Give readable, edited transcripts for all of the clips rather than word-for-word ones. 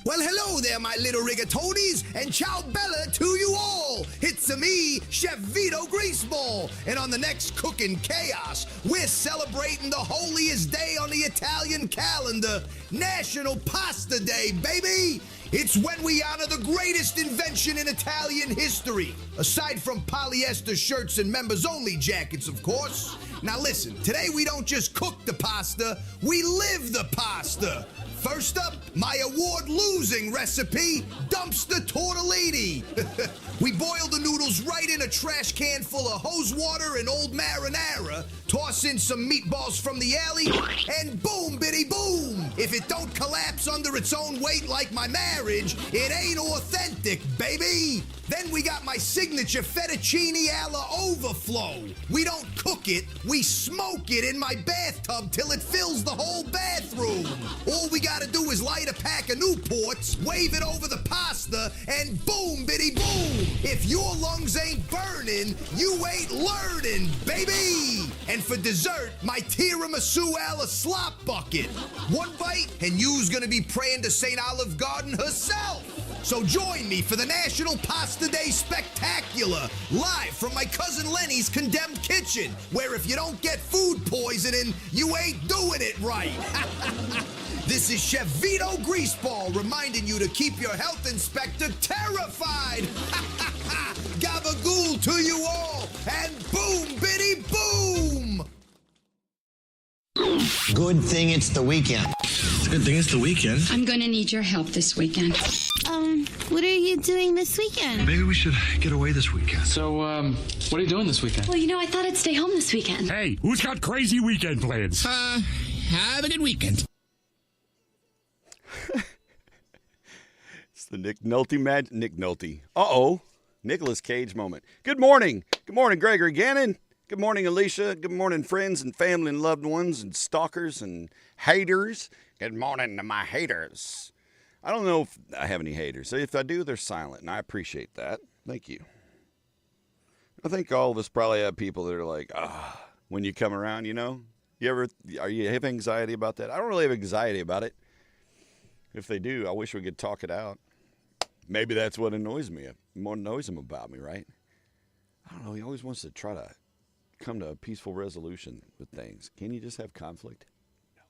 Well, hello there, my little rigatonis, and ciao bella to you all. It's me, Chef Vito Greaseball, and on the next Cooking Chaos, we're celebrating the holiest day on the Italian calendar, National Pasta Day, baby. It's when we honor the greatest invention in Italian history, aside from polyester shirts and members-only jackets, of course. Now listen, today we don't just cook the pasta, we live the pasta. First up, my award-losing recipe, dumpster tortellini. We boil the noodles right in a trash can full of hose water and old marinara, toss in some meatballs from the alley, and boom, biddy boom. If it don't collapse under its own weight like my marriage, it ain't authentic, baby. Then we got my signature fettuccine alla overflow. We don't cook it, we smoke it in my bathtub till it fills the whole bathroom. All we gotta do is light a pack of Newports, wave it over the pasta, and boom, biddy boom. If your lungs ain't burning, you ain't learning, baby. And for dessert, my tiramisu alla slop bucket. One bite, and you's gonna be praying to St. Olive Garden herself. So join me for the National Pasta Day Spectacular, live from my cousin Lenny's condemned kitchen, where if you don't get food poisoning, you ain't doing it right. This is Chef Vito Greaseball reminding you to keep your health inspector terrified. Gabagool to you all, and boom, biddy boom! Good thing it's the weekend. It's a good thing it's the weekend. I'm going to need your help this weekend. What are you doing this weekend? Maybe we should get away this weekend. So, what are you doing this weekend? Well, I thought I'd stay home this weekend. Hey, who's got crazy weekend plans? Have a good weekend. It's the Nick Nolte. Nicolas Cage moment. Good morning. Good morning, Gregory Gannon. Good morning, Alicia. Good morning, friends and family and loved ones and stalkers and haters. Good morning to my haters. I don't know if I have any haters. If I do, they're silent, and I appreciate that. Thank you. I think all of us probably have people that are like, when you come around, you know? You have anxiety about that? I don't really have anxiety about it. If they do, I wish we could talk it out. Maybe that's what annoys me. What annoys him about me, right? I don't know. He always wants to try to come to a peaceful resolution with things. Can you just have conflict? No.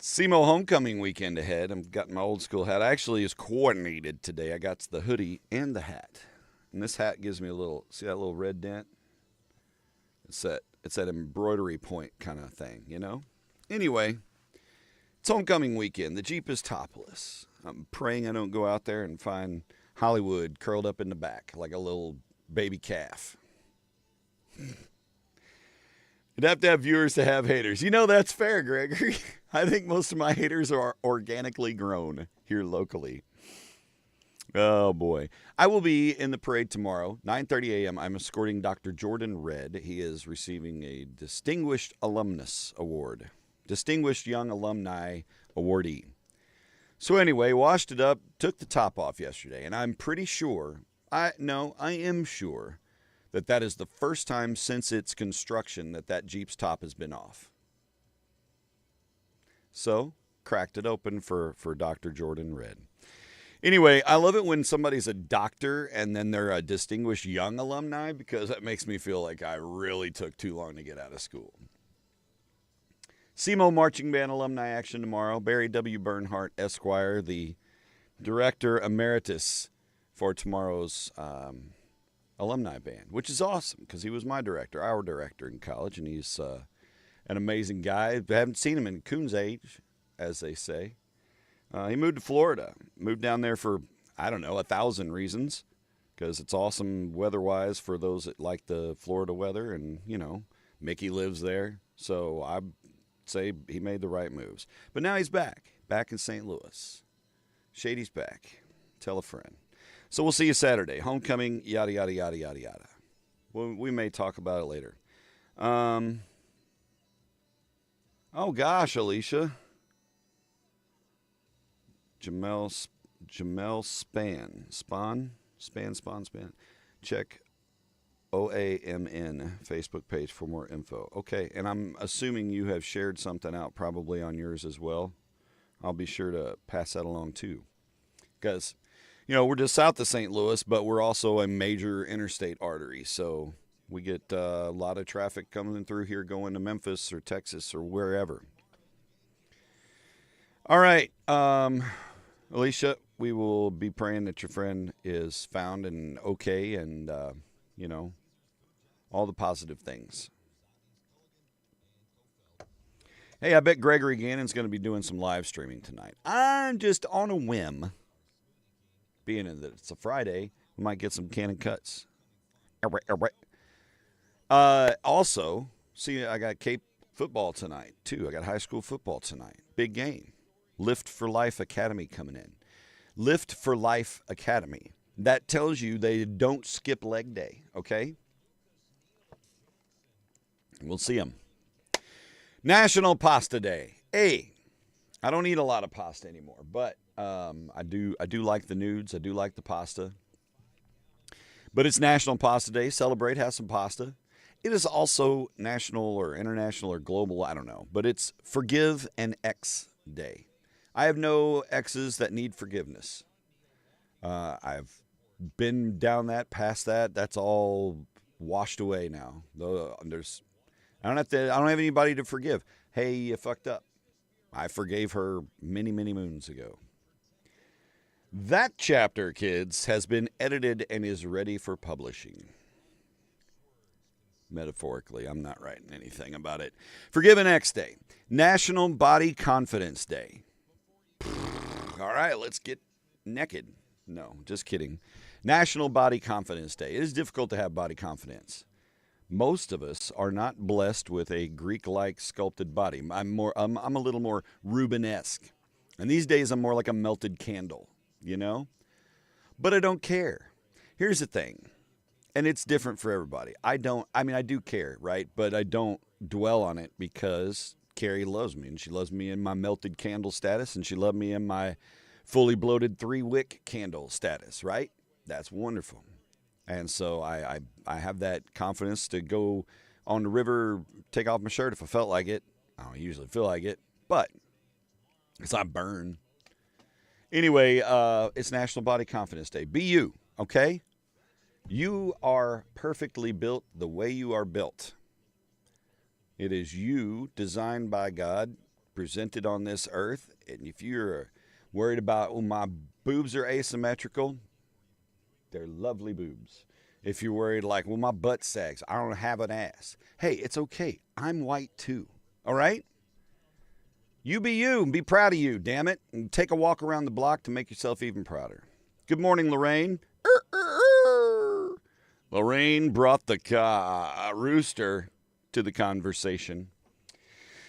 SEMO Homecoming weekend ahead. I've got my old school hat. I actually is coordinated today. I got the hoodie and the hat. And this hat gives me a little, see that little red dent? It's that embroidery point kind of thing, you know? Anyway, it's homecoming weekend. The Jeep is topless. I'm praying I don't go out there and find Hollywood curled up in the back like a little baby calf. You'd have to have viewers to have haters. You know, that's fair, Gregory. I think most of my haters are organically grown here locally. Oh, boy. I will be in the parade tomorrow, 9:30 a.m. I'm escorting Dr. Jordan Redd. He is receiving a Distinguished Alumnus Award. Distinguished Young Alumni Awardee. So anyway, washed it up, took the top off yesterday, and I'm pretty sure, I am sure, that is the first time since its construction that Jeep's top has been off. So, cracked it open for Dr. Jordan Redd. Anyway, I love it when somebody's a doctor and then they're a distinguished young alumni because that makes me feel like I really took too long to get out of school. SEMO Marching Band alumni action tomorrow. Barry W. Bernhardt, Esquire, the director emeritus for tomorrow's alumni band, which is awesome because he was my director, our director in college, and he's an amazing guy. I haven't seen him in Coon's age, as they say. He moved to Florida, moved down there for, 1,000 reasons, because it's awesome weather-wise for those that like the Florida weather, and, Mickey lives there, so I'd say he made the right moves. But now he's back in St. Louis. Shady's back. Tell a friend. So we'll see you Saturday. Homecoming, yada, yada, yada, yada, yada. We may talk about it later. Oh, gosh, Alicia. Jamel Span. Check OAMN Facebook page for more info. Okay, and I'm assuming you have shared something out probably on yours as well. I'll be sure to pass that along too. Because, we're just south of St. Louis, but we're also a major interstate artery. So we get a lot of traffic coming through here going to Memphis or Texas or wherever. All right. Alicia, we will be praying that your friend is found and okay and, all the positive things. Hey, I bet Gregory Gannon's going to be doing some live streaming tonight. I'm just on a whim. Being that it's a Friday, we might get some Cannon cuts. Also, see, I got Cape football tonight, too. I got high school football tonight. Big game. Lift for Life Academy coming in. Lift for Life Academy. That tells you they don't skip leg day, okay? We'll see them. National Pasta Day. Hey, I don't eat a lot of pasta anymore, but I do like the nudes. I do like the pasta. But it's National Pasta Day. Celebrate, have some pasta. It is also national or international or global, I don't know. But it's Forgive an Ex Day. I have no exes that need forgiveness. I've been down that, past that. That's all washed away now. I don't have anybody to forgive. Hey, you fucked up. I forgave her many, many moons ago. That chapter, kids, has been edited and is ready for publishing. Metaphorically, I'm not writing anything about it. Forgive an Ex Day. National Body Confidence Day. All right, let's get naked. No, just kidding. National Body Confidence Day. It is difficult to have body confidence. Most of us are not blessed with a Greek-like sculpted body. I'm a little more Rubenesque. And these days I'm more like a melted candle, But I don't care. Here's the thing. And it's different for everybody. I do care, right? But I don't dwell on it because Carrie loves me. And she loves me in my melted candle status. And she loved me in my fully bloated 3-wick candle status, right? That's wonderful. And so I have that confidence to go on the river, take off my shirt if I felt like it. I don't usually feel like it, but it's not burn. Anyway, it's National Body Confidence Day. Be you, okay? You are perfectly built the way you are built. It is you, designed by God, presented on this earth. And if you're worried about, my boobs are asymmetrical, they're lovely boobs. If you're worried my butt sags, I don't have an ass. Hey, it's okay. I'm white too. All right? You be you and be proud of you, damn it. And take a walk around the block to make yourself even prouder. Good morning, Lorraine. Lorraine brought the rooster to the conversation.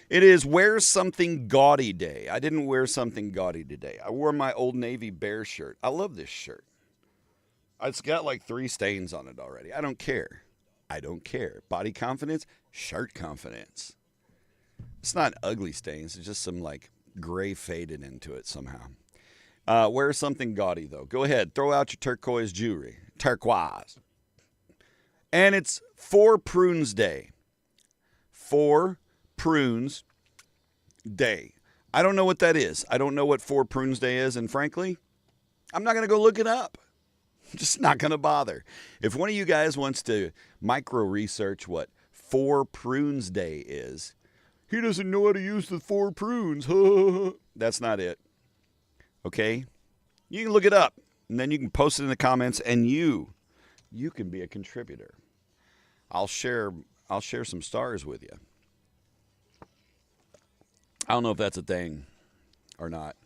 It is Wear Something Gaudy Day. I didn't wear something gaudy today. I wore my Old Navy Bear shirt. I love this shirt. It's got 3 stains on it already. I don't care. Body confidence, shirt confidence. It's not ugly stains. It's just some gray faded into it somehow. Wear something gaudy though. Go ahead. Throw out your turquoise jewelry. Turquoise. And it's 4 Prunes Day. 4 Prunes Day. I don't know what that is. I don't know what 4 Prunes Day is. And frankly, I'm not going to go look it up. Just not going to bother. If one of you guys wants to micro-research what 4 Prunes Day is, he doesn't know how to use the 4 prunes. That's not it. Okay? You can look it up, and then you can post it in the comments, and you can be a contributor. I'll share some stars with you. I don't know if that's a thing or not.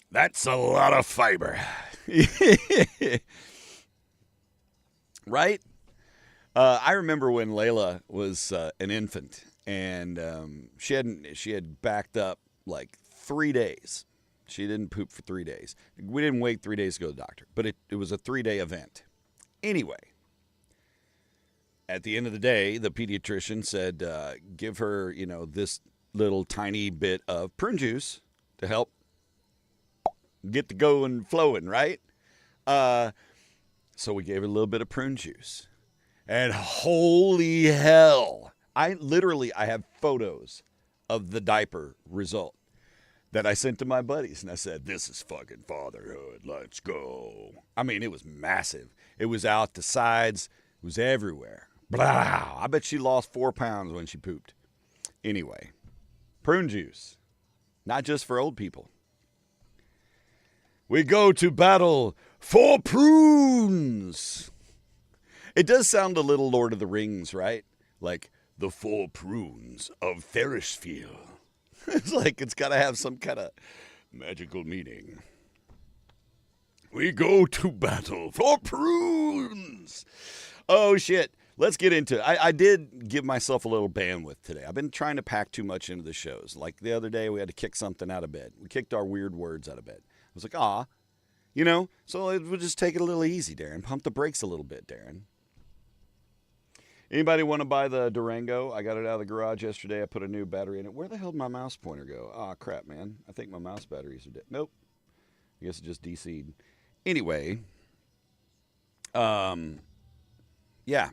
That's a lot of fiber. Right? I remember when Layla was an infant, and she had backed up 3 days. She didn't poop for 3 days. We didn't wait 3 days to go to the doctor, but it was a 3-day event. Anyway, at the end of the day, the pediatrician said, give her, this little tiny bit of prune juice to help get the going flowing, right? So we gave her a little bit of prune juice. And holy hell, I have photos of the diaper result. that I sent to my buddies. And I said, this is fucking fatherhood. Let's go. I mean, it was massive. It was out the sides. It was everywhere. Blah. I bet she lost 4 pounds when she pooped. Anyway, prune juice. Not just for old people. We go to battle for prunes. It does sound a little Lord of the Rings, right? Like the 4 prunes of Ferrisfield. It's like it's got to have some kind of magical meaning. We go to battle for prunes. Oh, shit. Let's get into it. I did give myself a little bandwidth today. I've been trying to pack too much into the shows. Like the other day, we had to kick something out of bed. We kicked our weird words out of bed. I was like, so we'll just take it a little easy, Darren. Pump the brakes a little bit, Darren. Anybody want to buy the Durango? I got it out of the garage yesterday. I put a new battery in it. Where the hell did my mouse pointer go? Oh, crap, man. I think my mouse batteries are dead. Nope. I guess it just DC'd. Anyway, yeah.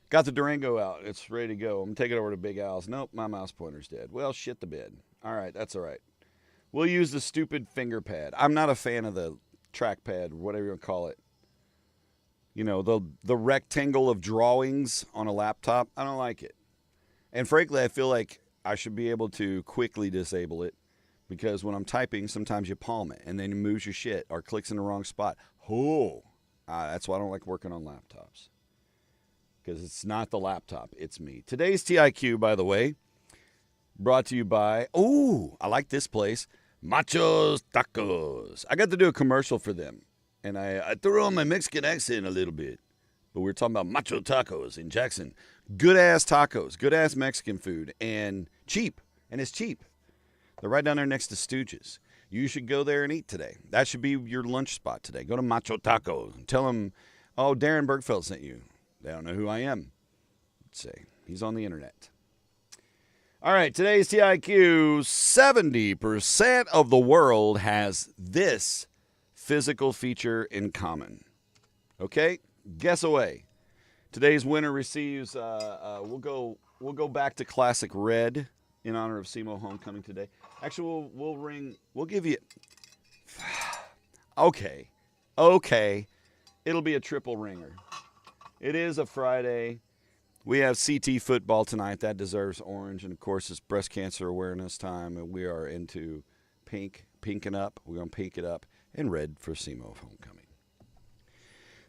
Got the Durango out. It's ready to go. I'm going to take it over to Big Al's. Nope, my mouse pointer's dead. Well, shit the bed. All right, that's all right. We'll use the stupid finger pad. I'm not a fan of the trackpad, whatever you want to call it. You know, the rectangle of drawings on a laptop. I don't like it. And frankly, I feel like I should be able to quickly disable it because when I'm typing, sometimes you palm it and then it moves your shit or clicks in the wrong spot. That's why I don't like working on laptops. Because it's not the laptop, it's me. Today's TIQ, by the way, brought to you by, I like this place, Machos Tacos. I got to do a commercial for them, and I threw on my Mexican accent a little bit. But we were talking about Macho Tacos in Jackson. Good-ass tacos, good-ass Mexican food, and cheap. And it's cheap. They're right down there next to Stooges. You should go there and eat today. That should be your lunch spot today. Go to Macho Tacos and tell them, Darren Bergfeld sent you. They don't know who I am. Let's say he's on the internet. All right, today's TIQ, 70% of the world has this physical feature in common. Okay, guess away. Today's winner receives, we'll go back to classic red in honor of SEMO Homecoming today. Actually, we'll give you, okay. It'll be a triple ringer. It is a Friday. We have CT football tonight. That deserves orange. And, of course, it's breast cancer awareness time. And we are into pinking up. We're going to pink it up. And red for SEMO Homecoming.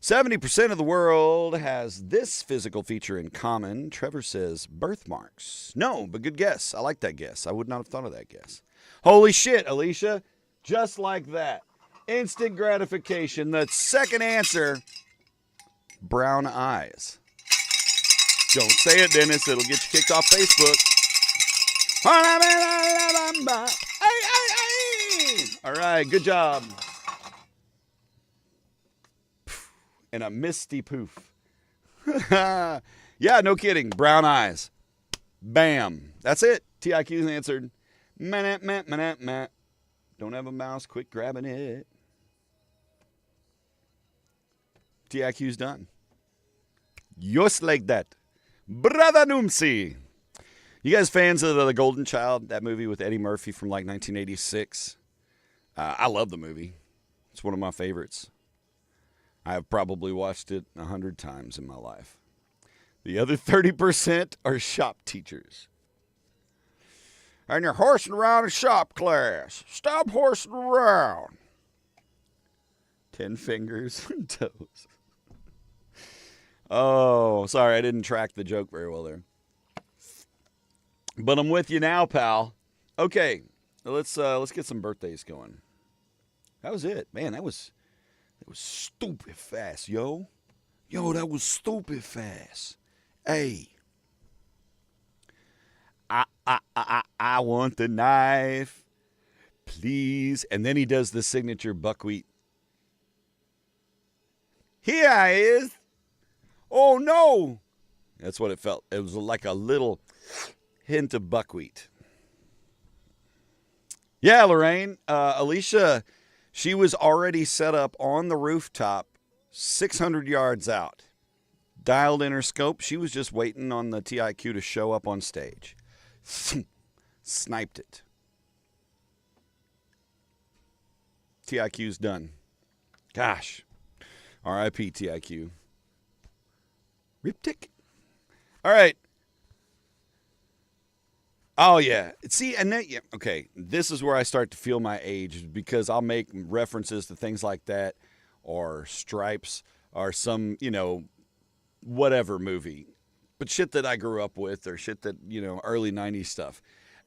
70% of the world has this physical feature in common. Trevor says birthmarks. No, but good guess. I like that guess. I would not have thought of that guess. Holy shit, Alicia. Just like that. Instant gratification. The second answer... brown eyes. Don't say it, Dennis. It'll get you kicked off Facebook. All right, good job. And a misty poof. Yeah, no kidding. Brown eyes. Bam. That's it. TIQ's answered. Don't have a mouse. Quit grabbing it. TIQ's done. Just like that. Brother Noomsy. You guys fans of The Golden Child? That movie with Eddie Murphy from like 1986? I love the movie. It's one of my favorites. I have probably watched it 100 times in my life. The other 30% are shop teachers. And you're horsing around in shop class. Stop horsing around. 10 fingers and toes. Oh, sorry, I didn't track the joke very well there. But I'm with you now, pal. Okay, let's get some birthdays going. That was it, man. That was stupid fast, yo. That was stupid fast. Hey, I want the knife, please. And then he does the signature buckwheat. Here I is. Oh, no. That's what it felt. It was like a little hint of buckwheat. Yeah, Lorraine. Alicia, she was already set up on the rooftop 600 yards out. Dialed in her scope. She was just waiting on the TIQ to show up on stage. Sniped it. TIQ's done. Gosh. R.I.P. TIQ. Riptych. All right. Oh, yeah. See, and then, yeah, okay, this is where I start to feel my age because I'll make references to things like that or Stripes or some, whatever movie. But shit that I grew up with or shit that, early 90s stuff.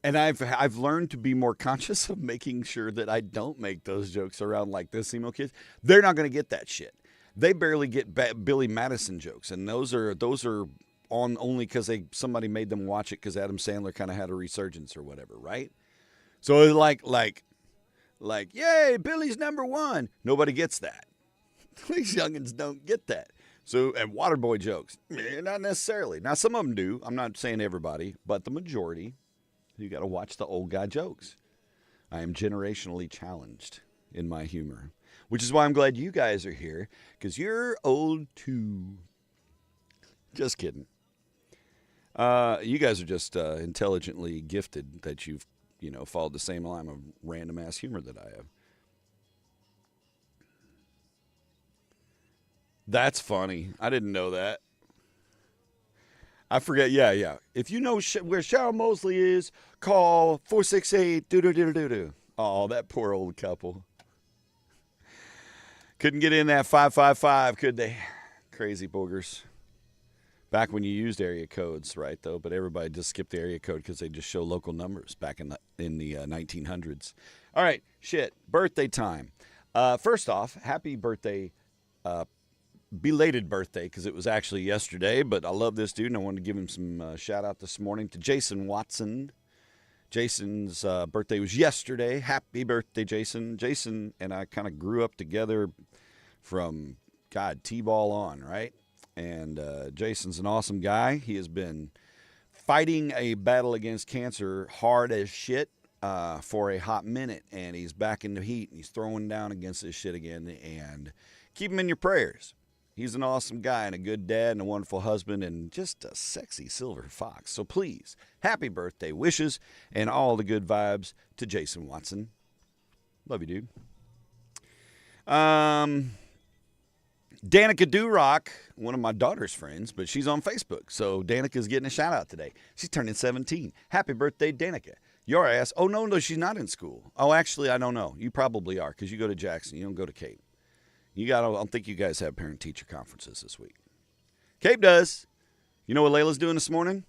And I've learned to be more conscious of making sure that I don't make those jokes around like this emo kids. They're not going to get that shit. They barely get Billy Madison jokes, and those are on only because somebody made them watch it because Adam Sandler kind of had a resurgence or whatever, right? So like, yay, Billy's number one. Nobody gets that. These youngins don't get that. So, and Waterboy jokes, not necessarily. Now, some of them do. I'm not saying everybody, but the majority. You got to watch the old guy jokes. I am generationally challenged in my humor, which is why I'm glad you guys are here, because you're old too. Just kidding. You guys are just intelligently gifted that you've, followed the same line of random ass humor that I have. That's funny. I didn't know that. I forget. Yeah. If you know where Cheryl Mosley is, call 468 doo-doo-doo-doo-doo. Oh, that poor old couple. Couldn't get in that 555, could they? Crazy boogers. Back when you used area codes, right, though? But everybody just skipped the area code because they just show local numbers back in the 1900s. All right, shit. Birthday time. First off, happy birthday, belated birthday, because it was actually yesterday, but I love this dude, and I wanted to give him some shout-out this morning to Jason Watson. Jason's birthday was yesterday. Happy birthday, Jason. Jason and I kind of grew up together from, T-ball on, right? And Jason's an awesome guy. He has been fighting a battle against cancer hard as shit for a hot minute, and he's back in the heat, and he's throwing down against this shit again, and keep him in your prayers. He's an awesome guy and a good dad and a wonderful husband and just a sexy silver fox. So please, happy birthday wishes and all the good vibes to Jason Watson. Love you, dude. Danica Durock, one of my daughter's friends, but she's on Facebook. So Danica's getting a shout out today. She's turning 17. Happy birthday, Danica. Your ass. Oh, no, she's not in school. Oh, actually, I don't know. You probably are because you go to Jackson. You don't go to Cape. I don't think you guys have parent-teacher conferences this week. Cape does. You know what Layla's doing this morning?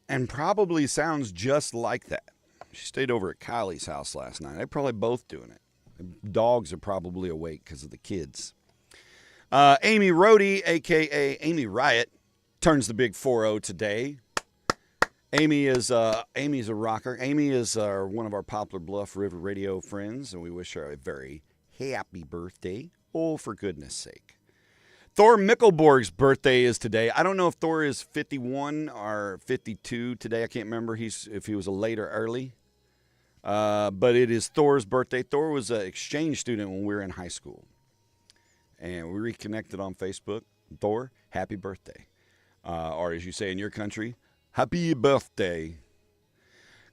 And probably sounds just like that. She stayed over at Kylie's house last night. They're probably both doing it. The dogs are probably awake because of the kids. Amy Rohde, a.k.a. Amy Riot, turns the big 4-0 today. Amy's a rocker. Amy is one of our Poplar Bluff River radio friends, and we wish her a very happy birthday. Oh, for goodness sake. Thor Mickelborg's birthday is today. I don't know if Thor is 51 or 52 today. I can't remember if he was a late or early. But it is Thor's birthday. Thor was an exchange student when we were in high school. And we reconnected on Facebook. Thor, happy birthday. Or as you say in your country, happy birthday.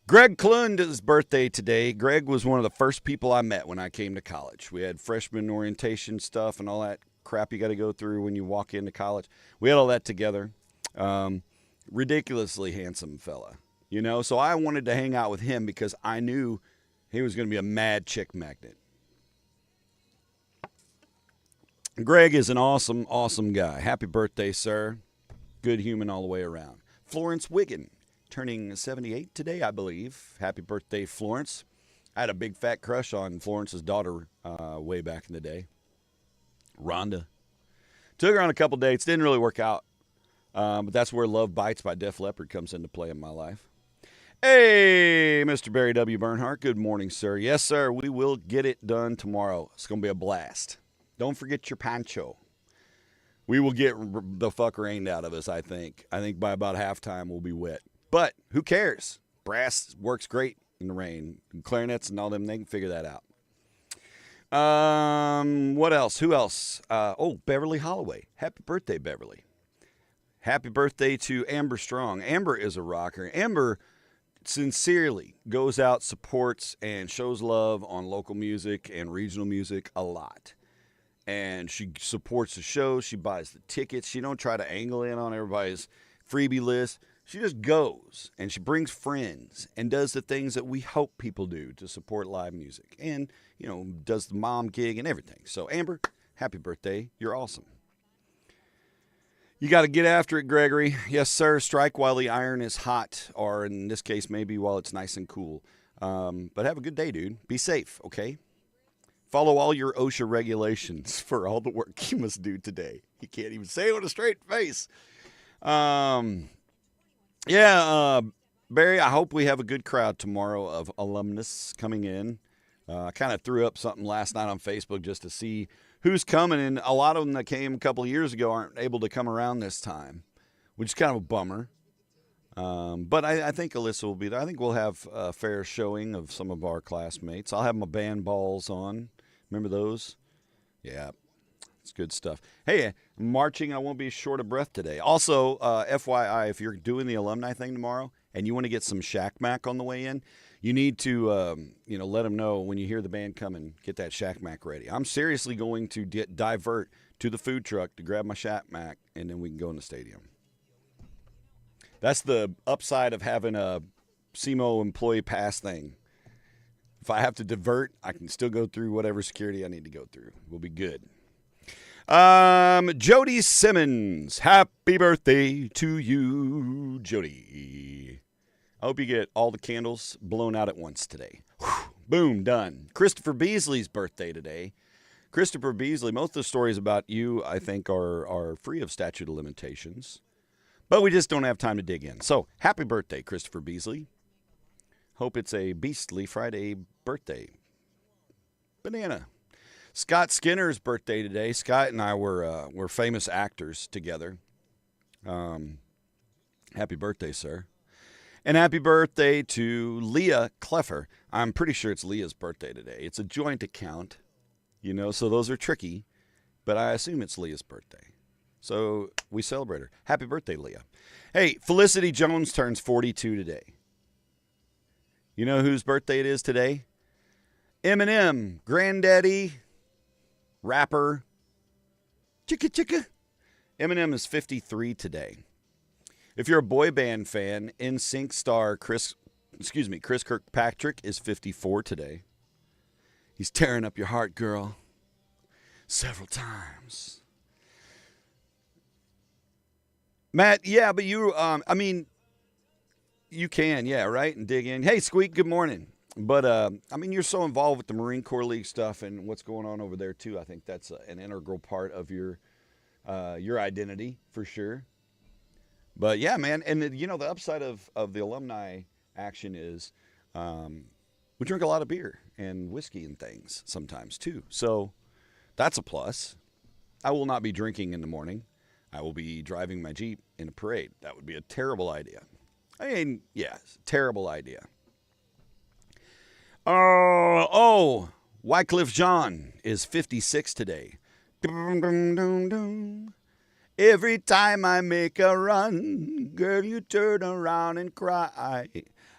Greg Klund's birthday today. Greg was one of the first people I met when I came to college. We had freshman orientation stuff and all that crap you got to go through when you walk into college. We had all that together. Ridiculously handsome fella, so I wanted to hang out with him because I knew he was going to be a mad chick magnet. Greg is an awesome, awesome guy. Happy birthday, sir. Good human all the way around. Florence Wiggin, turning 78 today, I believe. Happy birthday, Florence. I had a big fat crush on Florence's daughter way back in the day. Rhonda. Took her on a couple dates. Didn't really work out. But that's where Love Bites by Def Leppard comes into play in my life. Hey, Mr. Barry W. Bernhardt. Good morning, sir. Yes, sir. We will get it done tomorrow. It's going to be a blast. Don't forget your poncho. We will get the fuck rained out of us, I think. I think by about halftime we'll be wet. But who cares? Brass works great in the rain. Clarinets and all them, they can figure that out. What else? Who else? Beverly Holloway. Happy birthday, Beverly. Happy birthday to Amber Strong. Amber is a rocker. Amber, sincerely goes out, supports, and shows love on local music and regional music a lot. And she supports the show. She buys the tickets. She don't try to angle in on everybody's freebie list. She just goes, and she brings friends and does the things that we hope people do to support live music. And, does the mom gig and everything. So, Amber, happy birthday. You're awesome. You got to get after it, Gregory. Yes, sir. Strike while the iron is hot, or in this case, maybe while it's nice and cool. But have a good day, dude. Be safe, okay? Follow all your OSHA regulations for all the work you must do today. You can't even say it with a straight face. Barry, I hope we have a good crowd tomorrow of alumnus coming in. I kind of threw up something last night on Facebook just to see who's coming, and a lot of them that came a couple of years ago aren't able to come around this time, which is kind of a bummer. But I think Alyssa will be there. I think we'll have a fair showing of some of our classmates. I'll have my band balls on. Remember those? Yeah, it's good stuff. Hey, marching, I won't be short of breath today. Also, FYI, if you're doing the alumni thing tomorrow and you want to get some Shack Mac on the way in, you need to, let them know when you hear the band coming, get that Shack Mac ready. I'm seriously going to divert to the food truck to grab my Shack Mac, and then we can go in the stadium. That's the upside of having a SEMO employee pass thing. If I have to divert, I can still go through whatever security I need to go through. We'll be good. Jody Simmons, happy birthday to you, Jody. I hope you get all the candles blown out at once today. Whew, boom, done. Christopher Beasley's birthday today. Christopher Beasley, most of the stories about you, I think, are free of statute of limitations. But we just don't have time to dig in. So, happy birthday, Christopher Beasley. Hope it's a beastly Friday birthday. Banana. Scott Skinner's birthday today. Scott and I were famous actors together. Happy birthday, sir. And happy birthday to Leah Cleffer. I'm pretty sure it's Leah's birthday today. It's a joint account, so those are tricky. But I assume it's Leah's birthday. So we celebrate her. Happy birthday, Leah. Hey, Felicity Jones turns 42 today. You know whose birthday it is today? Eminem, granddaddy, rapper, chicka chicka. Eminem is 53 today. If you're a boy band fan, NSYNC star Chris Kirkpatrick is 54 today. He's tearing up your heart, girl, several times. Matt, yeah, but you, you can, yeah, right, and dig in. Hey, Squeak, good morning. But, you're so involved with the Marine Corps League stuff and what's going on over there, too. I think that's an integral part of your identity, for sure. But, yeah, man, and, the upside of the alumni action is we drink a lot of beer and whiskey and things sometimes, too. So that's a plus. I will not be drinking in the morning. I will be driving my Jeep in a parade. That would be a terrible idea. Terrible idea. Wycliffe Jean is 56 today. Every time I make a run, girl, you turn around and cry.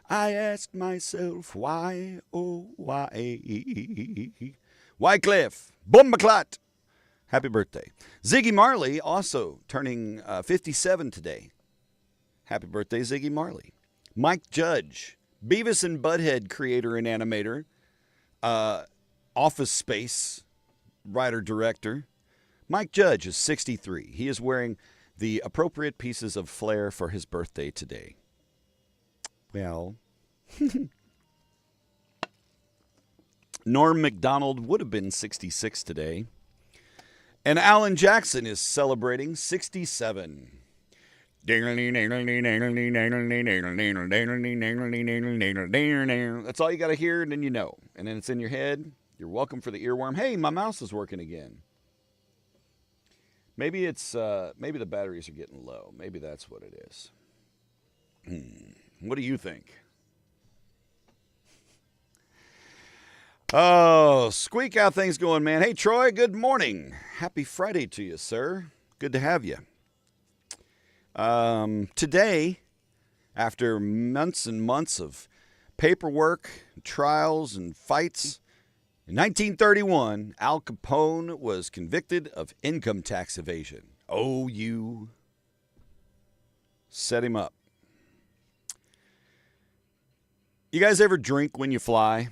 I ask myself why, oh why. Wycliffe, Bumbaclot. Happy birthday. Ziggy Marley also turning 57 today. Happy birthday, Ziggy Marley. Mike Judge, Beavis and Butthead creator and animator, Office Space writer-director. Mike Judge is 63. He is wearing the appropriate pieces of flair for his birthday today. Well, Norm MacDonald would have been 66 today. And Alan Jackson is celebrating 67. That's all you got to hear, and then you know. And then it's in your head. You're welcome for the earworm. Hey, my mouse is working again. Maybe maybe the batteries are getting low. Maybe that's what it is. What do you think? Oh, Squeak, how things going, man? Hey, Troy, good morning. Happy Friday to you, sir. Good to have you. Today, After months and months of paperwork, trials, and fights, in 1931, Al Capone was convicted of income tax evasion. Oh, you set him up. You guys ever drink when you fly?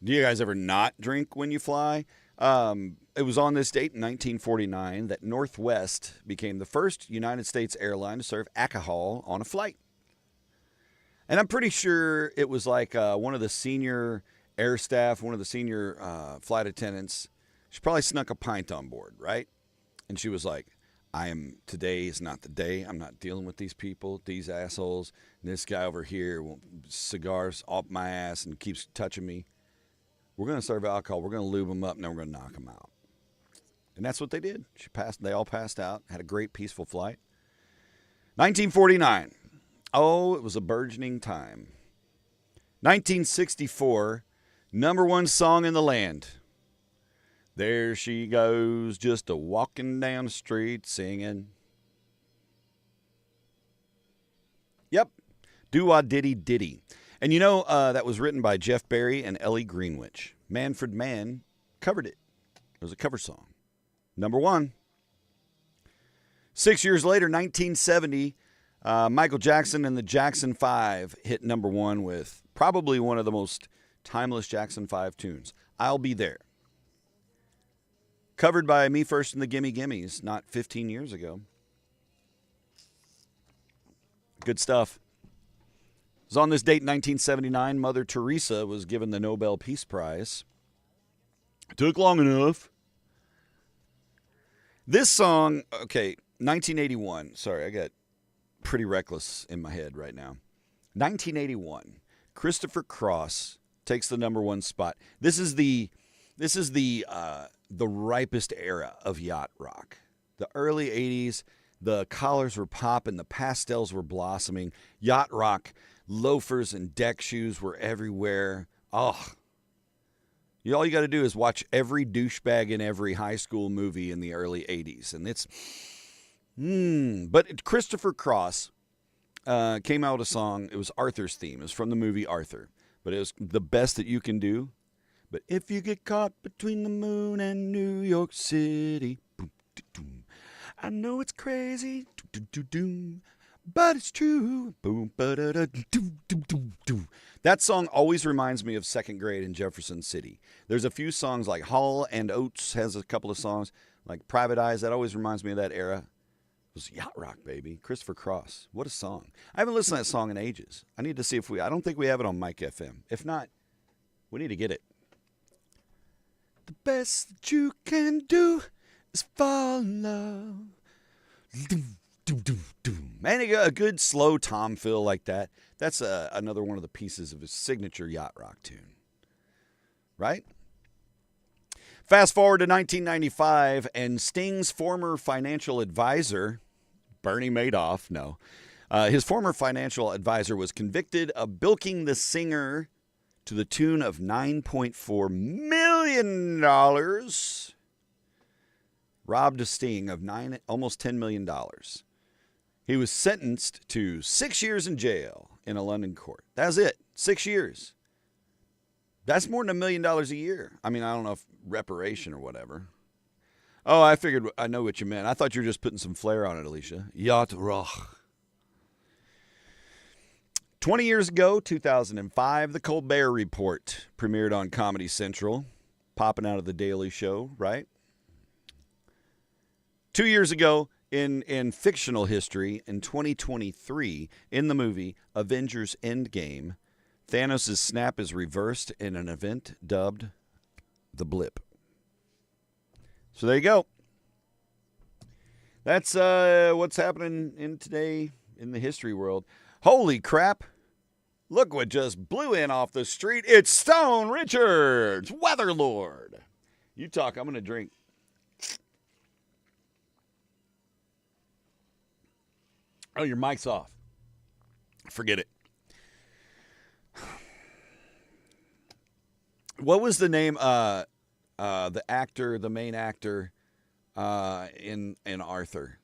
Do you guys ever not drink when you fly? It was on this date in 1949 that Northwest became the first United States airline to serve alcohol on a flight. And I'm pretty sure it was like one of the senior air staff, one of the senior flight attendants. She probably snuck a pint on board, right? And she was like, today is not the day. I'm not dealing with these people, these assholes. And this guy over here, cigars off my ass and keeps touching me. We're going to serve alcohol. We're going to lube them up, and then we're going to knock them out. And that's what they did. They all passed out, had a great, peaceful flight. 1949. Oh, it was a burgeoning time. 1964, number one song in the land. There she goes, just a walking down the street singing. Yep, Do-Wah-Diddy-Diddy. And you know, that was written by Jeff Barry and Ellie Greenwich. Manfred Mann covered it. It was a cover song. Number one. 6 years later, 1970, Michael Jackson and the Jackson 5 hit number one with probably one of the most timeless Jackson 5 tunes, I'll Be There. Covered by Me First and the Gimme Gimmes not 15 years ago. Good stuff. It was on this date in 1979, Mother Teresa was given the Nobel Peace Prize. It took long enough. This song, okay, 1981. Sorry, I got pretty reckless in my head right now. 1981, Christopher Cross takes the number one spot. This is the ripest era of yacht rock. The early 80s, the collars were popping, the pastels were blossoming. Yacht rock, loafers and deck shoes were everywhere. Oh, all you got to do is watch every douchebag in every high school movie in the early 80s. And it's, But Christopher Cross came out with a song. It was Arthur's theme. It was from the movie Arthur. But it was The Best That You Can Do. But if you get caught between the moon and New York City, I know it's crazy, but it's true. That song always reminds me of second grade in Jefferson City. There's a few songs like Hall and Oates has a couple of songs, like Private Eyes. That always reminds me of that era. It was yacht rock, baby. Christopher Cross. What a song. I haven't listened to that song in ages. I need to see I don't think we have it on Mike FM. If not, we need to get it. The best that you can do is fall in love. Man, a good slow tom fill like that. That's another one of the pieces of his signature yacht rock tune. Right? Fast forward to 1995, and Sting's former financial advisor, Bernie Madoff, his former financial advisor was convicted of bilking the singer to the tune of $9.4 million, robbed Sting of almost $10 million. He was sentenced to 6 years in jail in a London court. That's it, 6 years. That's more than $1 million a year. I mean, I don't know if reparation or whatever. Oh, I know what you meant. I thought you were just putting some flair on it, Alicia. Yacht rock. 20 years ago, 2005, The Colbert Report premiered on Comedy Central, popping out of The Daily Show, right? 2 years ago, in fictional history, in 2023, in the movie Avengers Endgame, Thanos' snap is reversed in an event dubbed The Blip. So there you go. That's what's happening in today in the history world. Holy crap. Look what just blew in off the street. It's Stone Richards, Weather Lord. You talk, I'm going to drink. Oh, your mic's off. Forget it. What was the name, the main actor in Arthur?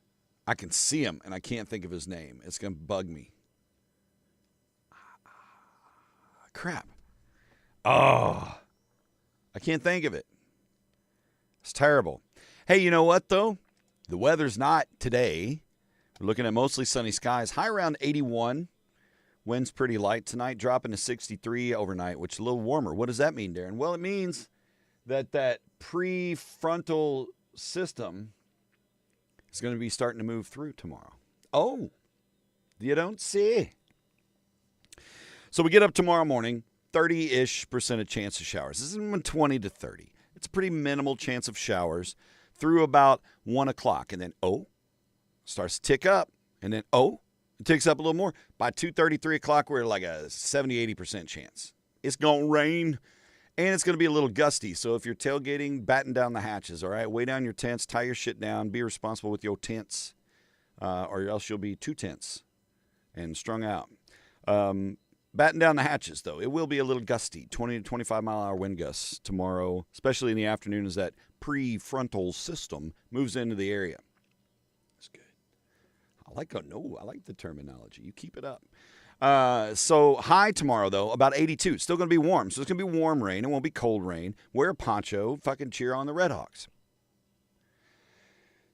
I can see him, and I can't think of his name. It's going to bug me. crap. Oh, I can't think of it. It's terrible. Hey, you know what, though? The weather's not today. We're looking at mostly sunny skies. High around 81. Wind's pretty light tonight, dropping to 63 overnight, which is a little warmer. What does that mean, Darren? Well, it means that prefrontal system is going to be starting to move through tomorrow. Oh, you don't see. So we get up tomorrow morning, 30-ish% of chance of showers. This is 20 to 30. It's a pretty minimal chance of showers through about 1 o'clock. And then, starts to tick up. And then, it ticks up a little more. By 2:30, 3 o'clock, we're like a 70, 80% chance. It's going to rain, and it's going to be a little gusty. So if you're tailgating, batten down the hatches, all right? Weigh down your tents, tie your shit down, be responsible with your tents, or else you'll be too tense and strung out. Batten down the hatches, though. It will be a little gusty, 20 to 25 mile-an-hour wind gusts tomorrow, especially in the afternoon as that prefrontal system moves into the area. That's good. I like the terminology. You keep it up. So high tomorrow, though, about 82. It's still going to be warm. So it's going to be warm rain. It won't be cold rain. Wear a poncho. Fucking cheer on the Redhawks.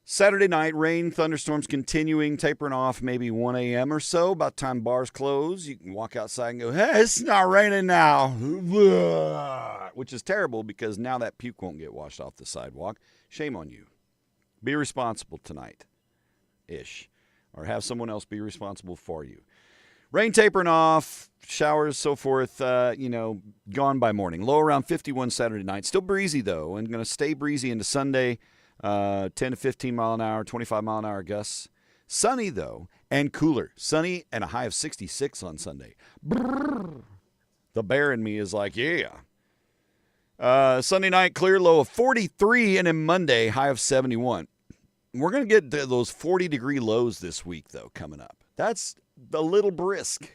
Saturday night, rain, thunderstorms continuing, tapering off maybe 1 a.m. or so. About time bars close, you can walk outside and go, hey, it's not raining now. Which is terrible because now that puke won't get washed off the sidewalk. Shame on you. Be responsible tonight-ish. Or have someone else be responsible for you. Rain tapering off, showers, so forth, gone by morning. Low around 51 Saturday night. Still breezy, though, and going to stay breezy into Sunday. 10 to 15 mile an hour, 25 mile an hour gusts. Sunny, though, and cooler. Sunny and a high of 66 on Sunday. Brrr. The bear in me is like, yeah. Sunday night, clear, low of 43, and then Monday, high of 71. We're going to get those 40-degree lows this week, though, coming up. That's a little brisk.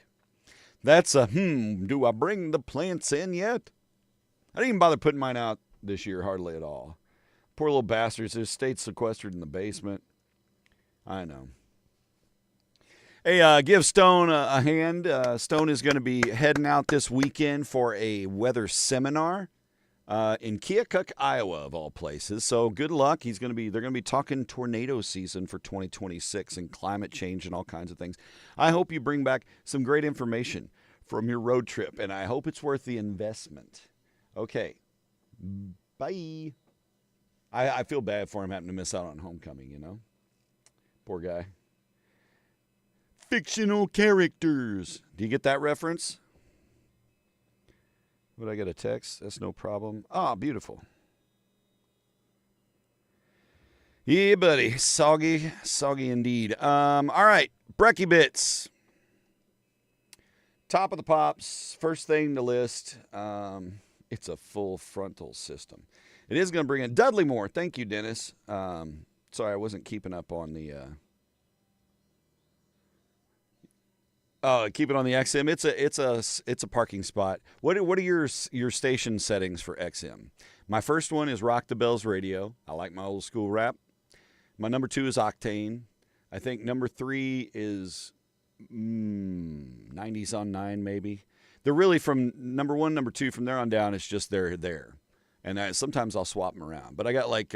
That's do I bring the plants in yet? I didn't even bother putting mine out this year, hardly at all. Poor little bastards. They're stayed sequestered in the basement. I know. Hey, give Stone a hand. Stone is going to be heading out this weekend for a weather seminar in Keokuk, Iowa, of all places. So good luck. They're going to be talking tornado season for 2026 and climate change and all kinds of things. I hope you bring back some great information from your road trip, and I hope it's worth the investment. Okay. Bye. I feel bad for him having to miss out on Homecoming, Poor guy. Fictional characters. Do you get that reference? Would I get a text? That's no problem. Ah, beautiful. Yeah, buddy. Soggy indeed. All right. Brekkie Bits. Top of the pops. First thing to list. It's a full frontal system. It is going to bring in Dudley Moore. Thank you, Dennis. Sorry, I wasn't keeping up on the. Keep it on the XM. It's a parking spot. What are your station settings for XM? My first one is Rock the Bells Radio. I like my old school rap. My number 2 is Octane. I think number 3 is 90s on 9 maybe. They're really from number 1, number 2. From there on down, it's just they're there. And sometimes I'll swap them around. But I got like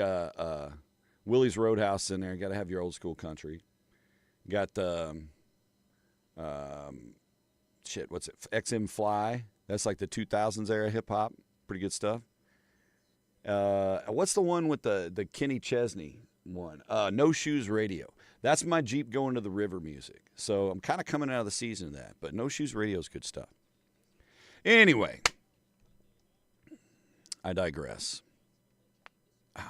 Willie's Roadhouse in there. Got to have your old school country. Got what's it? XM Fly. That's like the 2000s era hip hop. Pretty good stuff. What's the one with the Kenny Chesney one? No Shoes Radio. That's my Jeep going to the river music. So I'm kind of coming out of the season of that. But No Shoes Radio is good stuff. Anyway. I digress. Ow.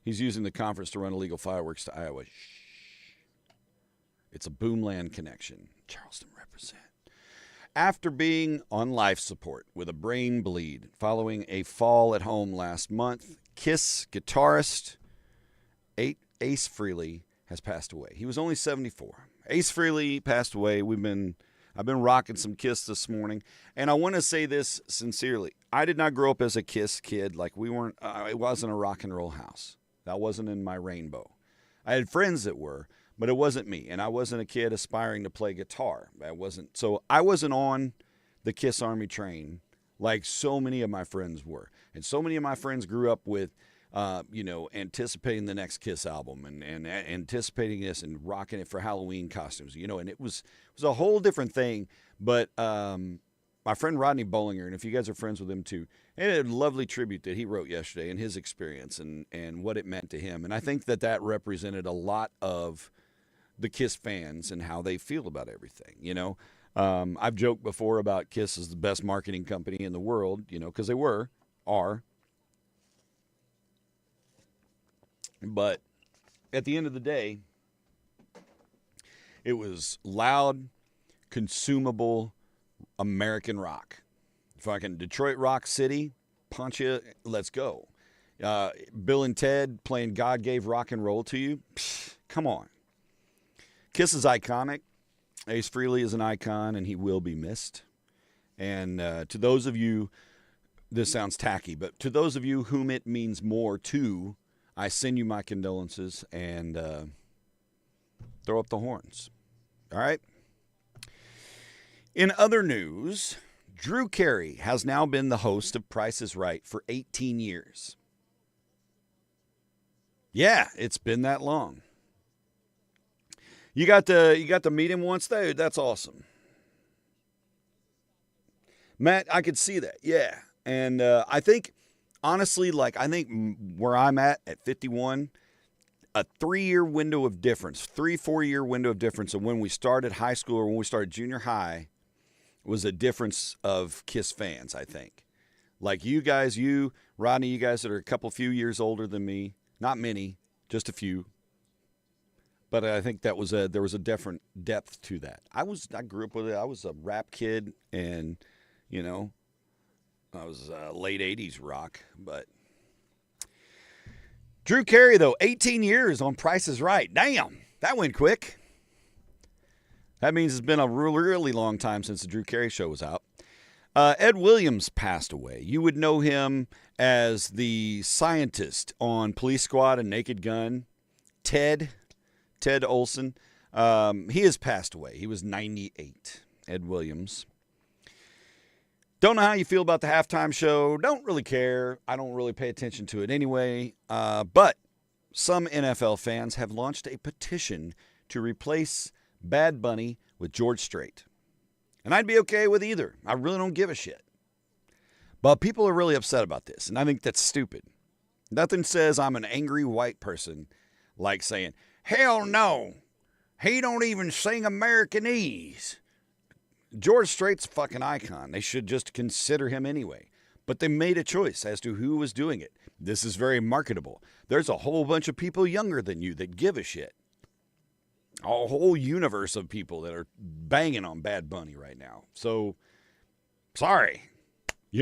He's using the conference to run illegal fireworks to Iowa. Shh. It's a Boomland connection. Charleston represent. After being on life support with a brain bleed following a fall at home last month, KISS guitarist Ace Frehley has passed away. He was only 74. Ace Frehley passed away. I've been rocking some KISS this morning, and I want to say this sincerely. I did not grow up as a KISS kid. Like it wasn't a rock and roll house. That wasn't in my rainbow. I had friends that were, but it wasn't me, and I wasn't a kid aspiring to play guitar. So I wasn't on the Kiss Army train like so many of my friends were. And so many of my friends grew up with, anticipating the next Kiss album and anticipating this and rocking it for Halloween costumes, and it was a whole different thing. But my friend Rodney Bollinger, and if you guys are friends with him too, he had a lovely tribute that he wrote yesterday and his experience and what it meant to him. And I think that represented a lot of the Kiss fans and how they feel about everything, I've joked before about Kiss as the best marketing company in the world, because they are. But at the end of the day, it was loud, consumable American rock. Fucking Detroit Rock City, punch you, let's go. Bill and Ted playing God Gave Rock and Roll to You. Psh, come on. Kiss is iconic. Ace Frehley is an icon, and he will be missed. And to those of you, this sounds tacky, but to those of you whom it means more to, I send you my condolences and throw up the horns. All right? In other news, Drew Carey has now been the host of Price is Right for 18 years. Yeah, it's been that long. You got to meet him once, though? That's awesome. Matt, I could see that. Yeah. And I think, honestly, where I'm at 51, a 3-year window of difference, 3-4 year window of difference of when we started high school or when we started junior high was a difference of Kiss fans, I think. Like you guys, Rodney, you guys that are a few years older than me, not many, just a few. But I think there was a different depth to that. I grew up with it. I was a rap kid, and I was late 80s rock. But Drew Carey, though, 18 years on Price is Right. Damn, that went quick. That means it's been a really long time since the Drew Carey show was out. Ed Williams passed away. You would know him as the scientist on Police Squad and Naked Gun. Ted Olson. He has passed away. He was 98, Ed Williams. Don't know how you feel about the halftime show. Don't really care. I don't really pay attention to it anyway. But some NFL fans have launched a petition to replace Bad Bunny with George Strait. And I'd be okay with either. I really don't give a shit. But people are really upset about this, and I think that's stupid. Nothing says I'm an angry white person like saying, hell no, he don't even sing Americanese. George Strait's a fucking icon. They should just consider him anyway. But they made a choice as to who was doing it. This is very marketable. There's a whole bunch of people younger than you that give a shit. A whole universe of people that are banging on Bad Bunny right now. So, sorry. I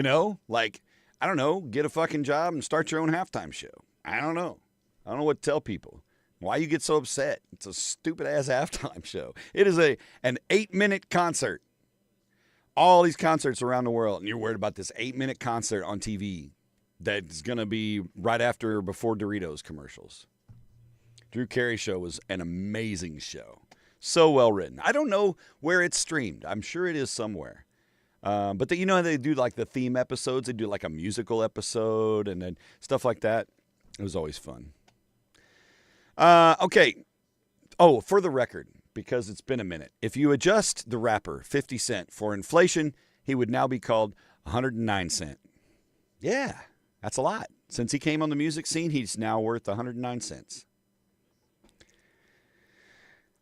don't know, get a fucking job and start your own halftime show. I don't know what to tell people. Why you get so upset? It's a stupid-ass halftime show. It is an 8-minute concert. All these concerts around the world, and you're worried about this 8-minute concert on TV that's going to be right after or before Doritos commercials. Drew Carey show was an amazing show. So well written. I don't know where it's streamed. I'm sure it is somewhere. But how they do like the theme episodes? They do like a musical episode and then stuff like that. It was always fun. Okay. Oh, for the record, because it's been a minute, if you adjust the rapper 50 Cent for inflation, he would now be called 109 Cent. Yeah, that's a lot. Since he came on the music scene, he's now worth 109 cents.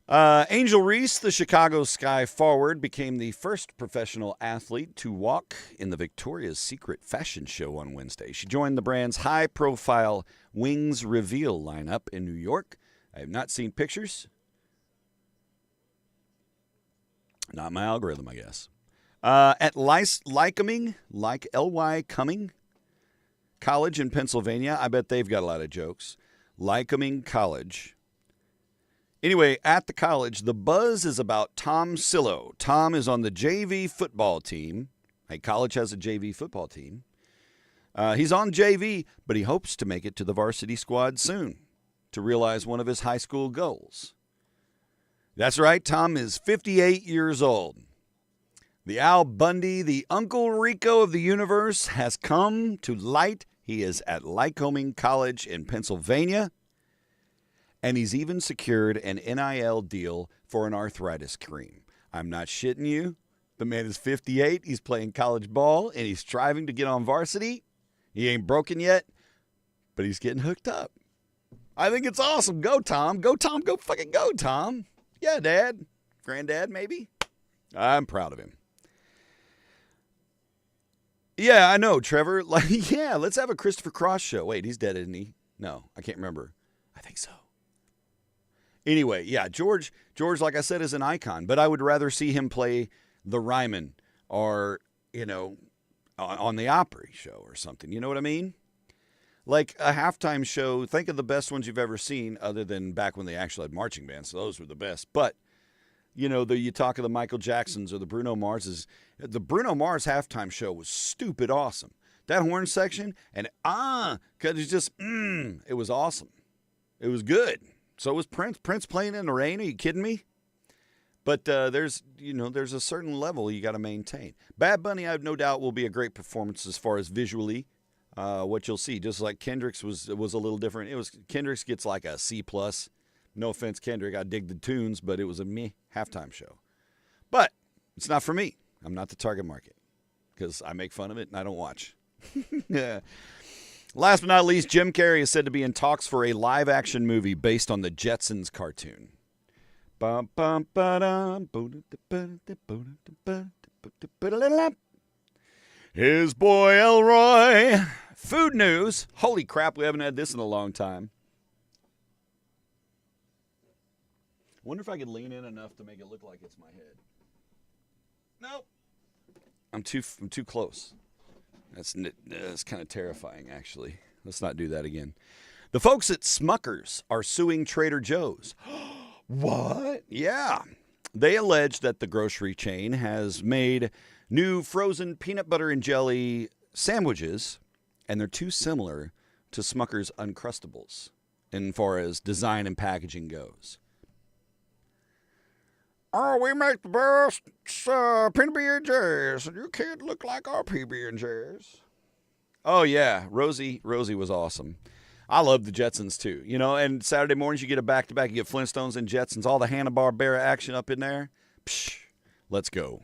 Angel Reese, the Chicago Sky forward, became the first professional athlete to walk in the Victoria's Secret fashion show on Wednesday. She joined the brand's high-profile Wings Reveal lineup in New York. I have not seen pictures. Not my algorithm, I guess. At Lycoming College in Pennsylvania. I bet they've got a lot of jokes. Lycoming College. Anyway, at the college, the buzz is about Tom Sillo. Tom is on the JV football team. A college has a JV football team. He's on JV, but he hopes to make it to the varsity squad soon to realize one of his high school goals. That's right, Tom is 58 years old. The Al Bundy, the Uncle Rico of the universe, has come to light. He is at Lycoming College in Pennsylvania, and he's even secured an NIL deal for an arthritis cream. I'm not shitting you. The man is 58. He's playing college ball, and he's striving to get on varsity. He ain't broken yet, but he's getting hooked up. I think it's awesome. Go, Tom. Go, Tom. Go fucking go, Tom. Yeah, Dad. Granddad, maybe. I'm proud of him. Yeah, I know, Trevor. Like, yeah, let's have a Christopher Cross show. Wait, he's dead, isn't he? No, I can't remember. I think so. Anyway, yeah, George, like I said, is an icon, but I would rather see him play the Ryman or, on the Opry show or something. You know what I mean? Like a halftime show, think of the best ones you've ever seen other than back when they actually had marching bands. So those were the best. But, you talk of the Michael Jacksons or the Bruno Marses. The Bruno Mars halftime show was stupid awesome. That horn section and because it's just, it was awesome. It was good. So was Prince. Prince playing in the rain. Are you kidding me? But there's a certain level you got to maintain. Bad Bunny, I have no doubt, will be a great performance as far as visually. What you'll see, just like Kendrick's was a little different. Kendrick's gets like a C+. No offense, Kendrick. I dig the tunes, but it was a meh halftime show. But it's not for me. I'm not the target market because I make fun of it and I don't watch. Yeah. Last but not least, Jim Carrey is said to be in talks for a live-action movie based on the Jetsons cartoon. His boy Elroy. Food news. Holy crap, we haven't had this in a long time. I wonder if I could lean in enough to make it look like it's my head. Nope. I'm too close. That's kind of terrifying, actually. Let's not do that again. The folks at Smucker's are suing Trader Joe's. What? Yeah. They allege that the grocery chain has made new frozen peanut butter and jelly sandwiches, and they're too similar to Smucker's Uncrustables as far as design and packaging goes. Oh, we make the best PB&Js, and you can't look like our PB&Js. Oh, yeah. Rosie was awesome. I love the Jetsons, too. And Saturday mornings you get a back-to-back. You get Flintstones and Jetsons, all the Hanna-Barbera action up in there. Psh, let's go.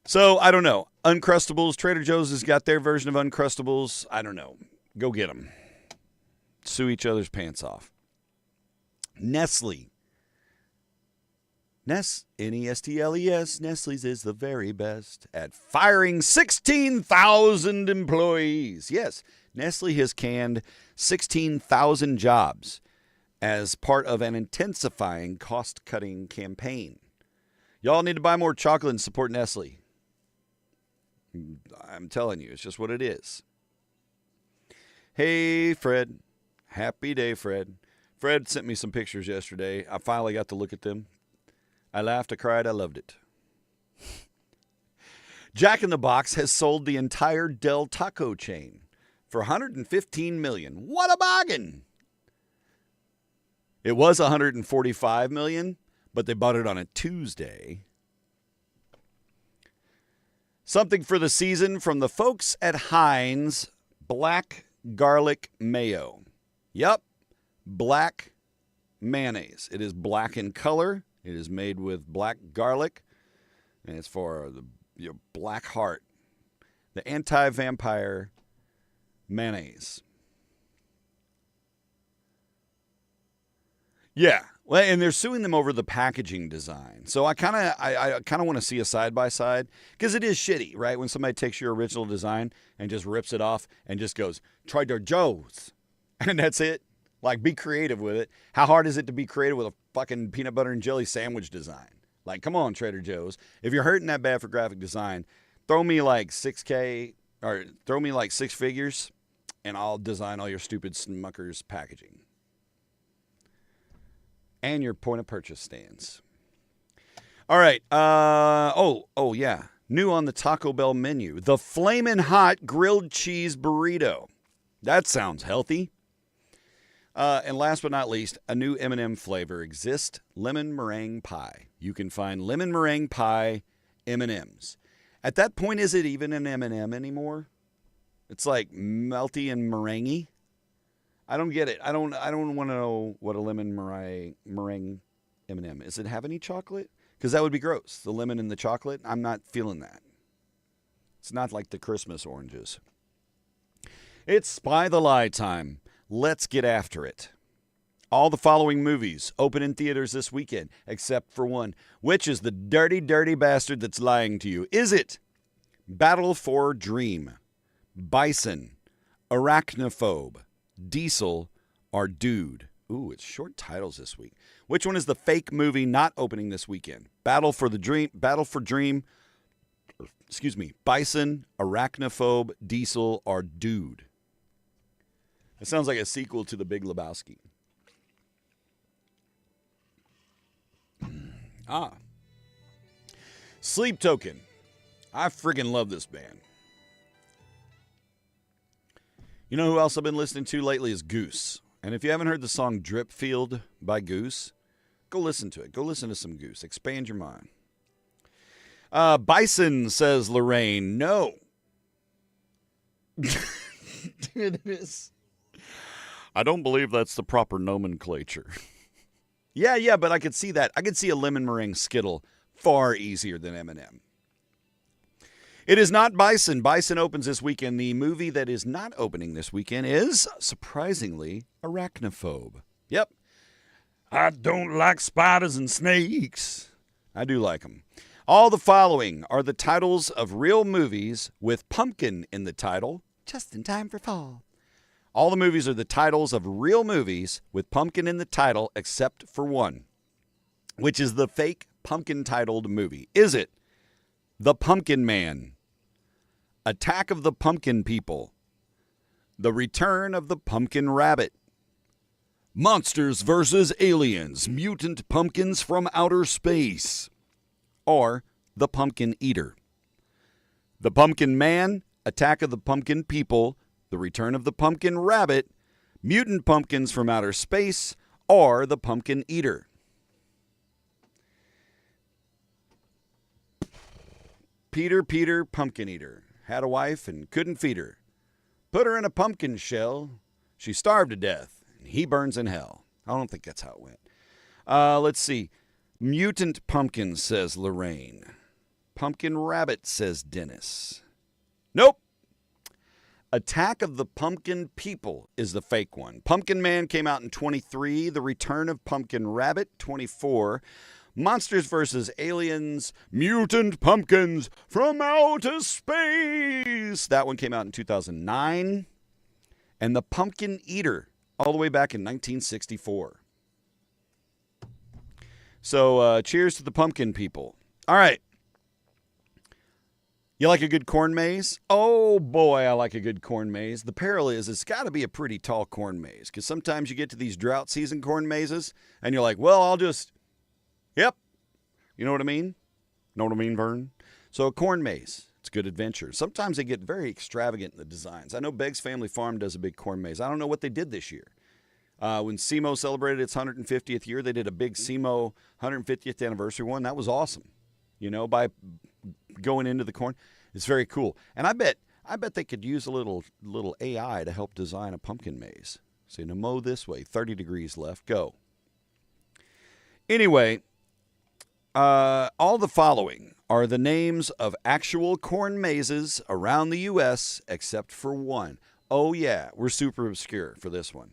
So, I don't know. Uncrustables, Trader Joe's has got their version of Uncrustables. I don't know. Go get them. Sue each other's pants off. Nestle. Nestles, Nestle's is the very best at firing 16,000 employees. Yes, Nestle has canned 16,000 jobs as part of an intensifying cost-cutting campaign. Y'all need to buy more chocolate and support Nestle. I'm telling you, it's just what it is. Hey, Fred. Happy day, Fred. Fred sent me some pictures yesterday. I finally got to look at them. I laughed, I cried, I loved it. Jack in the Box has sold the entire Del Taco chain for $115 million. What a bargain! It was $145 million, but they bought it on a Tuesday. Something for the season from the folks at Heinz Black Garlic Mayo. Yep, black mayonnaise. It is black in color. It is made with black garlic, and it's for your black heart. The anti-vampire mayonnaise. Yeah, well, and they're suing them over the packaging design. So I kind of want to see a side-by-side, because it is shitty, right? When somebody takes your original design and just rips it off and just goes, Trader Joe's, and that's it. Like, be creative with it. How hard is it to be creative with a fucking peanut butter and jelly sandwich design? Like, come on, Trader Joe's. If you're hurting that bad for graphic design, throw me like $6K or throw me like six figures, and I'll design all your stupid Smucker's packaging. And your point of purchase stands. All right. Oh, yeah. New on the Taco Bell menu. The Flamin' Hot Grilled Cheese Burrito. That sounds healthy. And last but not least, a new M&M flavor exists, lemon meringue pie. You can find lemon meringue pie M&Ms. At that point, is it even an M&M anymore? It's like melty and meringue. I don't get it. I don't want to know what a lemon meringue M&M. Does it have any chocolate? Because that would be gross. The lemon and the chocolate, I'm not feeling that. It's not like the Christmas oranges. It's Spy the Lie time. Let's get after it. All the following movies open in theaters this weekend, except for one. Which is the dirty, dirty bastard that's lying to you? Is it Battle for Dream, Bison, Arachnophobe, Diesel, or Dude? Ooh, it's short titles this week. Which one is the fake movie not opening this weekend? Battle for Dream, Bison, Arachnophobe, Diesel, or Dude? It sounds like a sequel to The Big Lebowski. Sleep Token. I friggin' love this band. You know who else I've been listening to lately is Goose. And if you haven't heard the song Dripfield by Goose, go listen to it. Go listen to some Goose. Expand your mind. Bison, says Lorraine. No. It is. I don't believe that's the proper nomenclature. Yeah, but I could see that. I could see a lemon meringue Skittle far easier than M&M. It is not Bison. Bison opens this weekend. The movie that is not opening this weekend is, surprisingly, Arachnophobe. Yep. I don't like spiders and snakes. I do like them. All the following are the titles of real movies with pumpkin in the title, just in time for fall. All the movies are the titles of real movies with pumpkin in the title, except for one, which is the fake pumpkin-titled movie. Is it The Pumpkin Man, Attack of the Pumpkin People, The Return of the Pumpkin Rabbit, Monsters vs. Aliens, Mutant Pumpkins from Outer Space, or The Pumpkin Eater? The Pumpkin Man, Attack of the Pumpkin People, The Return of the Pumpkin Rabbit, Mutant Pumpkins from Outer Space, or The Pumpkin Eater? Peter, pumpkin eater, had a wife and couldn't feed her. Put her in a pumpkin shell. She starved to death, and he burns in hell. I don't think that's how it went. Let's see. Mutant pumpkin, says Lorraine. Pumpkin rabbit, says Dennis. Nope. Attack of the Pumpkin People is the fake one. Pumpkin Man came out in 23. The Return of Pumpkin Rabbit, 24. Monsters vs. Aliens, Mutant Pumpkins from Outer Space. That one came out in 2009. And The Pumpkin Eater, all the way back in 1964. So, cheers to the pumpkin people. All right. You like a good corn maze? Oh, boy, I like a good corn maze. The peril is it's got to be a pretty tall corn maze, because sometimes you get to these drought season corn mazes, and you're like, well, I'll just... Yep. You know what I mean? Know what I mean, Vern? So a corn maze, it's a good adventure. Sometimes they get very extravagant in the designs. I know Begg's Family Farm does a big corn maze. I don't know what they did this year. When SEMO celebrated its 150th year, they did a big SEMO 150th anniversary one. That was awesome. You know, by going into the corn. It's very cool. And I bet they could use a little AI to help design a pumpkin maze. So, you know, mow this way, 30 degrees left, go. Anyway, all the following are the names of actual corn mazes around the U.S. except for one. Oh, yeah, we're super obscure for this one.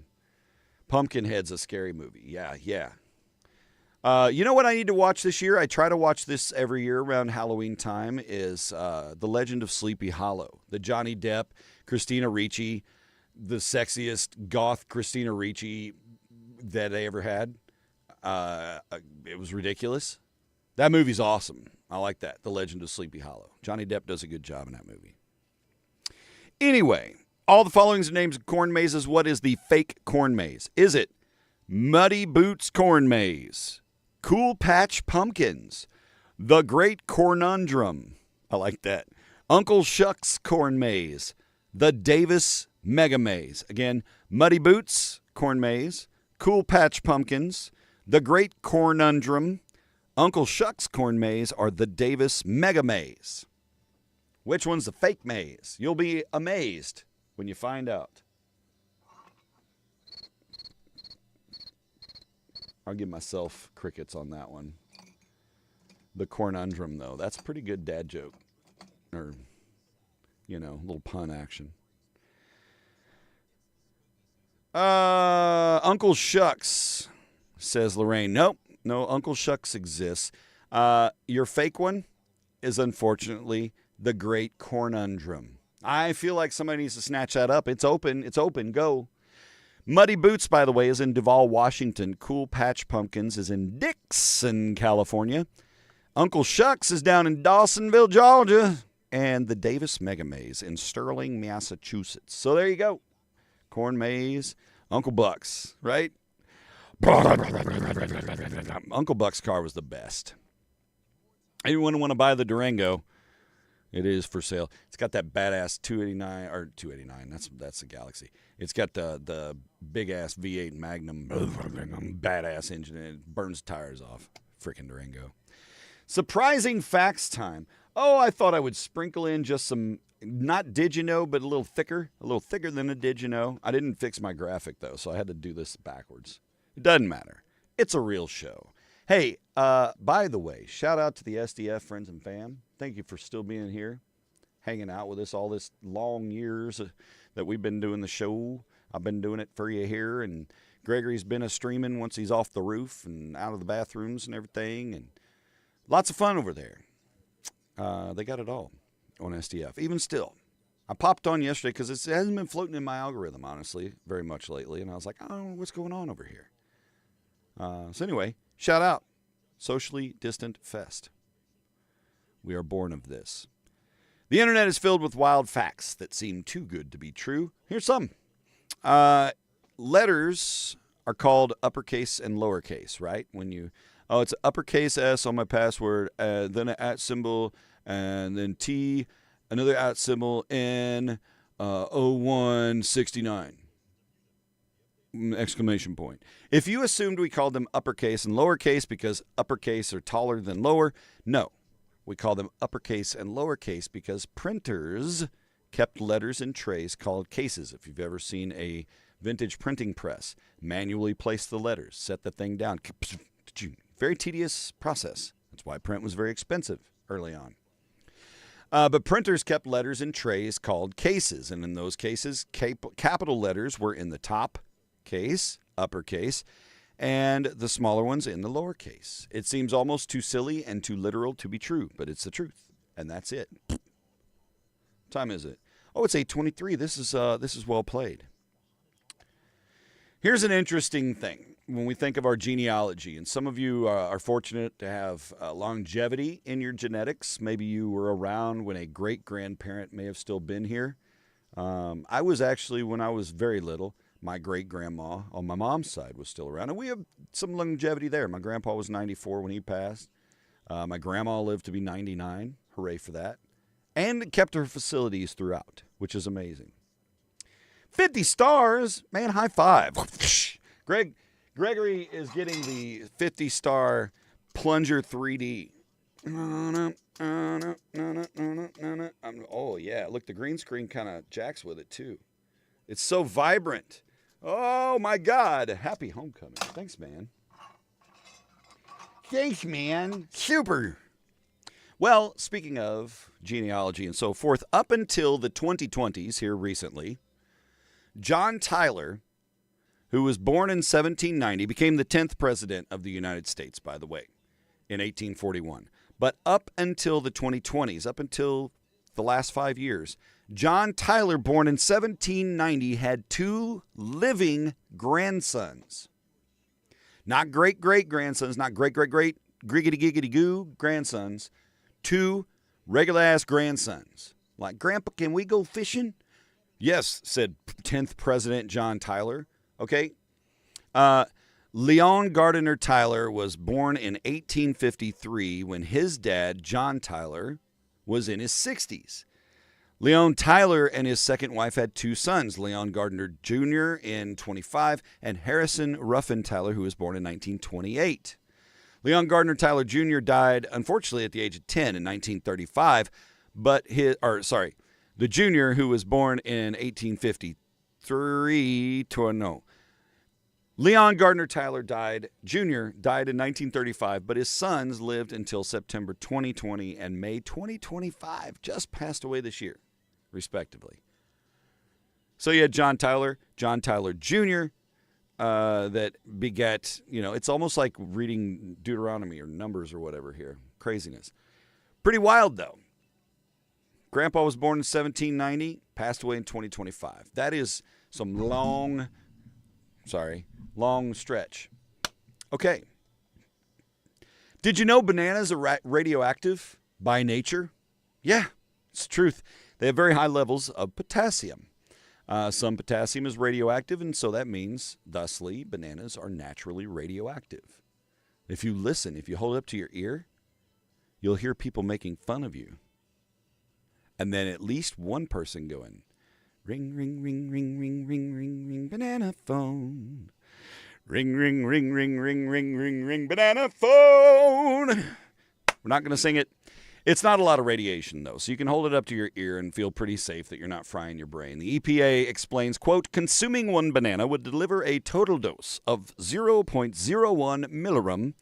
Pumpkinhead's a scary movie. Yeah. You know what I need to watch this year? I try to watch this every year around Halloween time is The Legend of Sleepy Hollow. The Johnny Depp, Christina Ricci, the sexiest goth Christina Ricci that they ever had. It was ridiculous. That movie's awesome. I like that. The Legend of Sleepy Hollow. Johnny Depp does a good job in that movie. Anyway, all the following are names of corn mazes. What is the fake corn maze? Is it Muddy Boots Corn Maze, Cool Patch Pumpkins, The Great Cornundrum? I like that. Uncle Shuck's Corn Maze, The Davis Mega Maze. Again, Muddy Boots Corn Maze, Cool Patch Pumpkins, The Great Cornundrum, Uncle Shuck's corn maze or the Davis Mega Maze? Which one's the fake maze? You'll be amazed when you find out. I'll give myself crickets on that one. The cornundrum, though. That's a pretty good dad joke. Or, you know, little pun action. Uncle Shucks, says Lorraine. Nope, no Uncle Shucks exists. Your fake one is unfortunately the Great Cornundrum. I feel like somebody needs to snatch that up. It's open. It's open. Go. Muddy Boots, by the way, is in Duvall, Washington. Cool Patch Pumpkins is in Dixon, California. Uncle Shucks is down in Dawsonville, Georgia. And the Davis Mega Maze in Sterling, Massachusetts. So there you go. Corn Maze, Uncle Buck's, right? Uncle Buck's car was the best. Anyone want to buy the Durango? It is for sale. It's got that badass 289. That's a Galaxy. It's got the big ass V8 Magnum badass engine. And it burns tires off. Freaking Durango. Surprising facts time. Oh, I thought I would sprinkle in just some, not did you know, but a little thicker than a did you know. I didn't fix my graphic though, so I had to do this backwards. It doesn't matter. It's a real show. Hey, by the way, shout out to the SDF friends and fam. Thank you for still being here, hanging out with us all this long years that we've been doing the show. I've been doing it for you here, and Gregory's been streaming once he's off the roof and out of the bathrooms and everything, and lots of fun over there. They got it all on SDF. Even still, I popped on yesterday because it hasn't been floating in my algorithm, honestly, very much lately, and I was like, I don't know what's going on over here. So anyway, shout out. Socially Distant Fest. We are born of this. The internet is filled with wild facts that seem too good to be true. Here's some. Letters are called uppercase and lowercase, right? It's uppercase S on my password, then an @ symbol, and then T, another @ symbol, N, 0169. Exclamation point. If you assumed we called them uppercase and lowercase because uppercase are taller than lower, no. We call them uppercase and lowercase because printers kept letters in trays called cases. If you've ever seen a vintage printing press, manually place the letters, set the thing down. Very tedious process. That's why print was very expensive early on. But printers kept letters in trays called cases, and in those cases, capital letters were in the top case, uppercase, and the smaller ones in the lowercase. It seems almost too silly and too literal to be true, but it's the truth, and that's it. What time is it? Oh, it's 8:23. This is well played. Here's an interesting thing when we think of our genealogy, and some of you are fortunate to have longevity in your genetics. Maybe you were around when a great-grandparent may have still been here. I was actually, when I was very little, my great-grandma on my mom's side was still around, and we have some longevity there. My grandpa was 94 when he passed. My grandma lived to be 99. Hooray for that. And kept her facilities throughout, which is amazing. 50 stars. Man, high five. Gregory is getting the 50-star Plunger 3D. Oh, yeah. Look, the green screen kind of jacks with it, too. It's so vibrant. Oh, my God. Happy homecoming. Thanks, man. Thanks, man. Super. Well, speaking of genealogy and so forth, up until the 2020s here recently, John Tyler, who was born in 1790, became the 10th president of the United States, by the way, in 1841. But up until the 2020s, up until the last 5 years, John Tyler, born in 1790, had 2 living grandsons. Not great-great-grandsons, not great-great-great, griggity-giggity-goo grandsons. 2 regular-ass grandsons. Like, Grandpa, can we go fishing? Yes, said 10th President John Tyler. Okay. Leon Gardiner Tyler was born in 1853 when his dad, John Tyler, was in his 60s. Leon Tyler and his second wife had 2 sons, Leon Gardner Jr. in 25 and Harrison Ruffin Tyler, who was born in 1928. Leon Gardner Tyler Jr. died, unfortunately, at the age of 10 in 1935. The junior, who was born in 1853, Leon Gardner Tyler Jr. died in 1935, but his sons lived until September 2020 and May 2025, just passed away this year, respectively. So you had John Tyler Jr., that begat, it's almost like reading Deuteronomy or Numbers or whatever here. Craziness. Pretty wild, though. Grandpa was born in 1790, passed away in 2025. That is some long stretch. Okay. Did you know bananas are radioactive by nature? Yeah, it's the truth. They have very high levels of potassium. Some potassium is radioactive, and so that means, thusly, bananas are naturally radioactive. If you hold it up to your ear, you'll hear people making fun of you. And then at least one person going, ring, ring, ring, ring, ring, ring, ring, ring, banana phone. Ring, ring, ring, ring, ring, ring, ring, ring, banana phone. We're not going to sing it. It's not a lot of radiation, though, so you can hold it up to your ear and feel pretty safe that you're not frying your brain. The EPA explains, quote, consuming one banana would deliver a total dose of 0.01 milligram,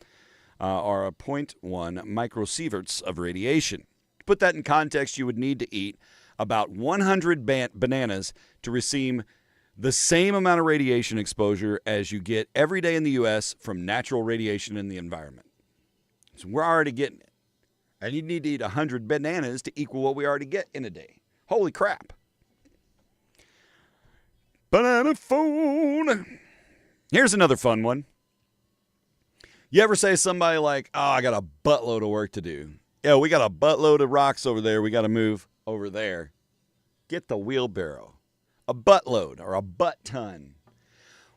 or a 0.1 microsieverts of radiation. To put that in context, you would need to eat about 100 bananas to receive the same amount of radiation exposure as you get every day in the U.S. from natural radiation in the environment. So we're already getting it. And you need to eat 100 bananas to equal what we already get in a day. Holy crap. Banana phone. Here's another fun one. You ever say to somebody like, oh, I got a buttload of work to do. Yeah, we got a buttload of rocks over there. We got to move over there. Get the wheelbarrow. A buttload or a butt ton.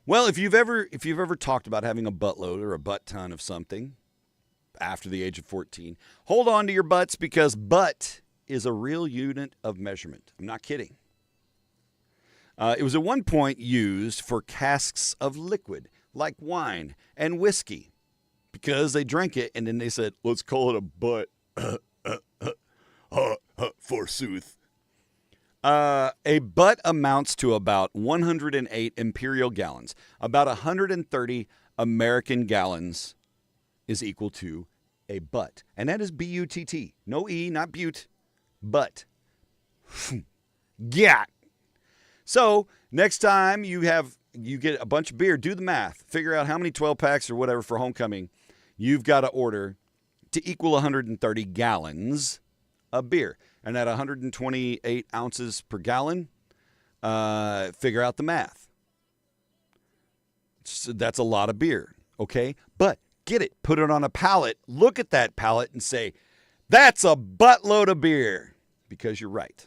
Well, if you've ever talked about having a buttload or a butt ton of something after the age of 14, hold on to your butts, because butt is a real unit of measurement. I'm not kidding. It was at one point used for casks of liquid like wine and whiskey, because they drank it and then they said, let's call it a butt. Forsooth. A butt amounts to about 108 imperial gallons. About 130 American gallons is equal to a butt. And that is B-U-T-T. No E, not butte. Butt. Yeah. So next time you get a bunch of beer, do the math. Figure out how many 12 packs or whatever for homecoming you've got to order to equal 130 gallons of beer. And at 128 ounces per gallon, figure out the math. So that's a lot of beer, okay? But get it, put it on a pallet, look at that pallet and say, that's a buttload of beer, because you're right.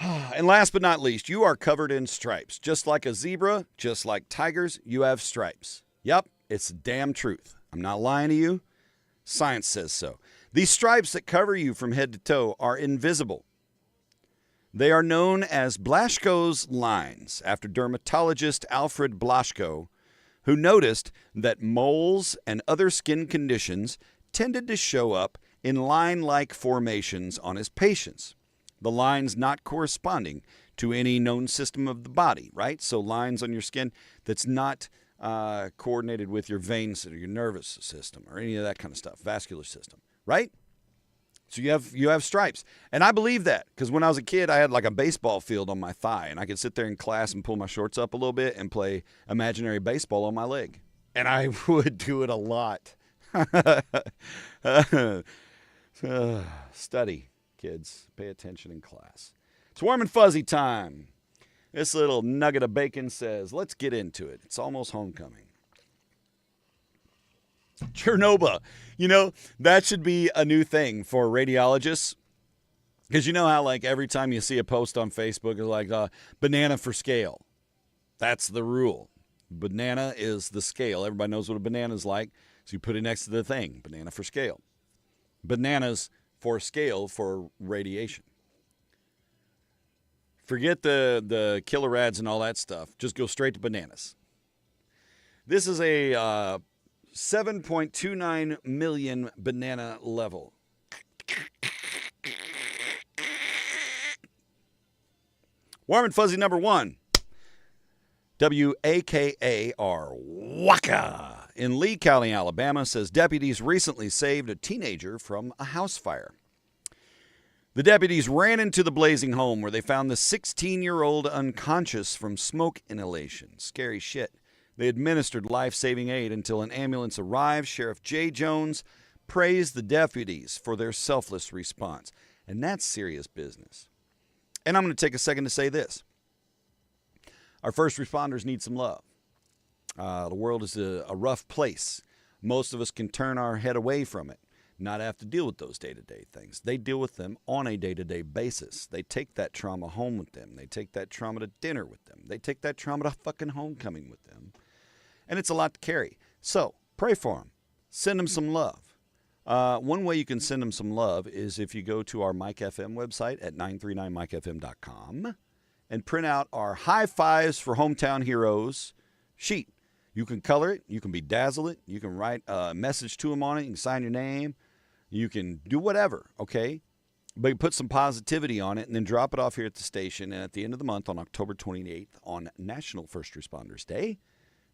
And last but not least, you are covered in stripes. Just like a zebra, just like tigers, you have stripes. Yep, it's the damn truth. I'm not lying to you. Science says so. These stripes that cover you from head to toe are invisible. They are known as Blaschko's lines, after dermatologist Alfred Blaschko, who noticed that moles and other skin conditions tended to show up in line-like formations on his patients. The lines not corresponding to any known system of the body, right? So lines on your skin that's not coordinated with your veins or your nervous system or any of that kind of stuff, vascular system, right? So you have stripes. And I believe that, because when I was a kid, I had like a baseball field on my thigh, and I could sit there in class and pull my shorts up a little bit and play imaginary baseball on my leg. And I would do it a lot. Study, kids. Pay attention in class. It's warm and fuzzy time. This little nugget of bacon says, let's get into it. It's almost homecoming. Chernobyl. You know, that should be a new thing for radiologists. Because you know how, like, every time you see a post on Facebook, it's like, banana for scale. That's the rule. Banana is the scale. Everybody knows what a banana is like. So you put it next to the thing. Banana for scale. Bananas for scale for radiation. Forget the killer ads and all that stuff. Just go straight to bananas. This is a 7.29 million banana level. Warm and fuzzy number 1. WAKAR Waka in Lee County, Alabama, says deputies recently saved a teenager from a house fire. The deputies ran into the blazing home where they found the 16-year-old unconscious from smoke inhalation. Scary shit. They administered life-saving aid until an ambulance arrived. Sheriff Jay Jones praised the deputies for their selfless response. And that's serious business. And I'm going to take a second to say this. Our first responders need some love. The world is a rough place. Most of us can turn our head away from it, not have to deal with those day-to-day things. They deal with them on a day-to-day basis. They take that trauma home with them. They take that trauma to dinner with them. They take that trauma to fucking homecoming with them. And it's a lot to carry. So pray for them. Send them some love. One way you can send them some love is if you go to our Mike FM website at 939mikefm.com and print out our high fives for hometown heroes sheet. You can color it. You can bedazzle it. You can write a message to them on it. You can sign your name. You can do whatever, okay? But you put some positivity on it and then drop it off here at the station. And at the end of the month on October 28th on National First Responders Day,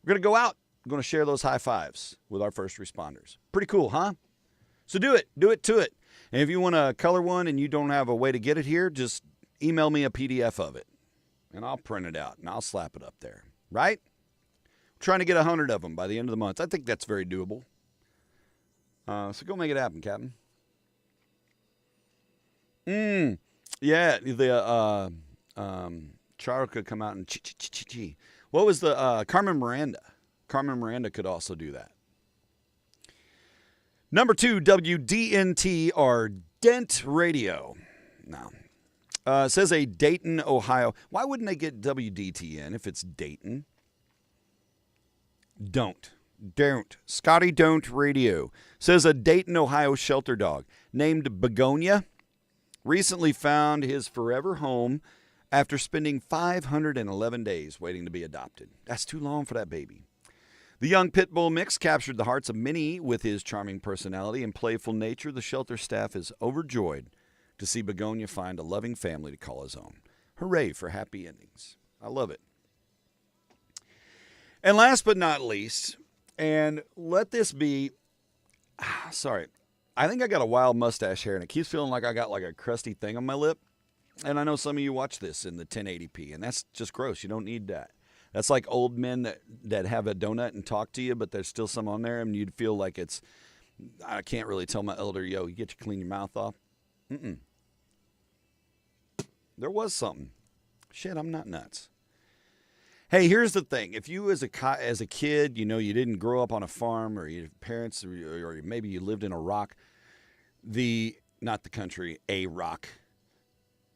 we're going to go out. We're going to share those high fives with our first responders. Pretty cool, huh? So do it. Do it to it. And if you want to color one and you don't have a way to get it here, just email me a PDF of it. And I'll print it out and I'll slap it up there. Right? Trying to get 100 of them by the end of the month. I think that's very doable. So go make it happen, Captain. Yeah, the Charo could come out and chi. What was the Carmen Miranda? Carmen Miranda could also do that. Number 2, WDNT or Dent Radio. No. Says a Dayton, Ohio. Why wouldn't they get WDTN if it's Dayton? Don't. Scotty Don't Radio. Says a Dayton, Ohio shelter dog named Begonia recently found his forever home after spending 511 days waiting to be adopted. That's too long for that baby. The young pit bull mix captured the hearts of many with his charming personality and playful nature. The shelter staff is overjoyed to see Begonia find a loving family to call his own. Hooray for happy endings. I love it. And last but not least, and let this be, sorry, I think I got a wild mustache hair and it keeps feeling like I got like a crusty thing on my lip. And I know some of you watch this in the 1080p and that's just gross. You don't need that. That's like old men that have a donut and talk to you, but there's still some on there and you'd feel like it's, I can't really tell my elder, yo, you get to clean your mouth off. There was something. Shit, I'm not nuts. Hey, here's the thing. If you as a kid, you know, you didn't grow up on a farm or your parents, or maybe you lived in a rock, not the country, a rock.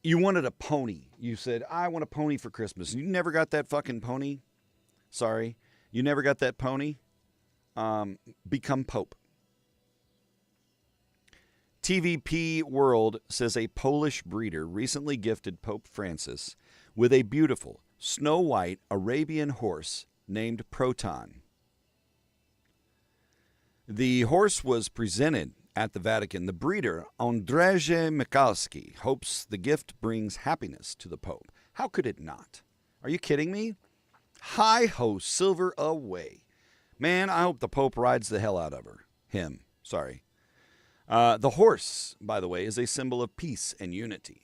You wanted a pony. You said, I want a pony for Christmas. You never got that fucking pony. Sorry. You never got that pony. Become Pope. TVP World says a Polish breeder recently gifted Pope Francis with a beautiful snow white Arabian horse named Proton. The horse was presented at the Vatican. The breeder, Andrzej Michalski, hopes the gift brings happiness to the Pope. How could it not? Are you kidding me? Hi-ho, silver away. Man, I hope the Pope rides the hell out of him. The horse, by the way, is a symbol of peace and unity.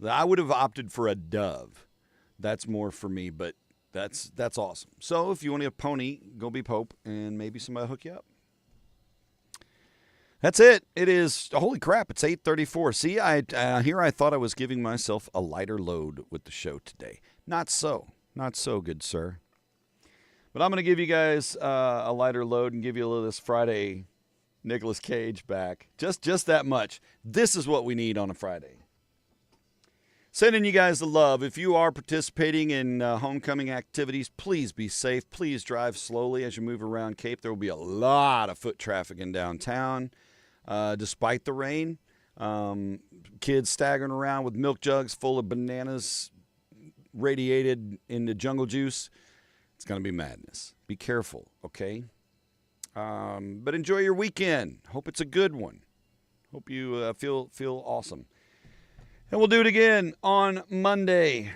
I would have opted for a dove. That's more for me, but that's awesome. So if you want to get a pony, go be Pope, and maybe somebody will hook you up. That's it. It is, holy crap, it's 8:34. See, here I thought I was giving myself a lighter load with the show today. Not so. Not so, good sir. But I'm going to give you guys a lighter load and give you a little of this Friday Nicolas Cage back. Just that much. This is what we need on a Friday. Sending you guys the love. If you are participating in homecoming activities, please be safe. Please drive slowly as you move around Cape. There will be a lot of foot traffic in downtown, despite the rain. Kids staggering around with milk jugs full of bananas radiated into jungle juice. It's going to be madness. Be careful, okay? But enjoy your weekend. Hope it's a good one. Hope you feel awesome. And we'll do it again on Monday.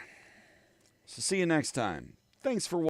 So see you next time. Thanks for watching.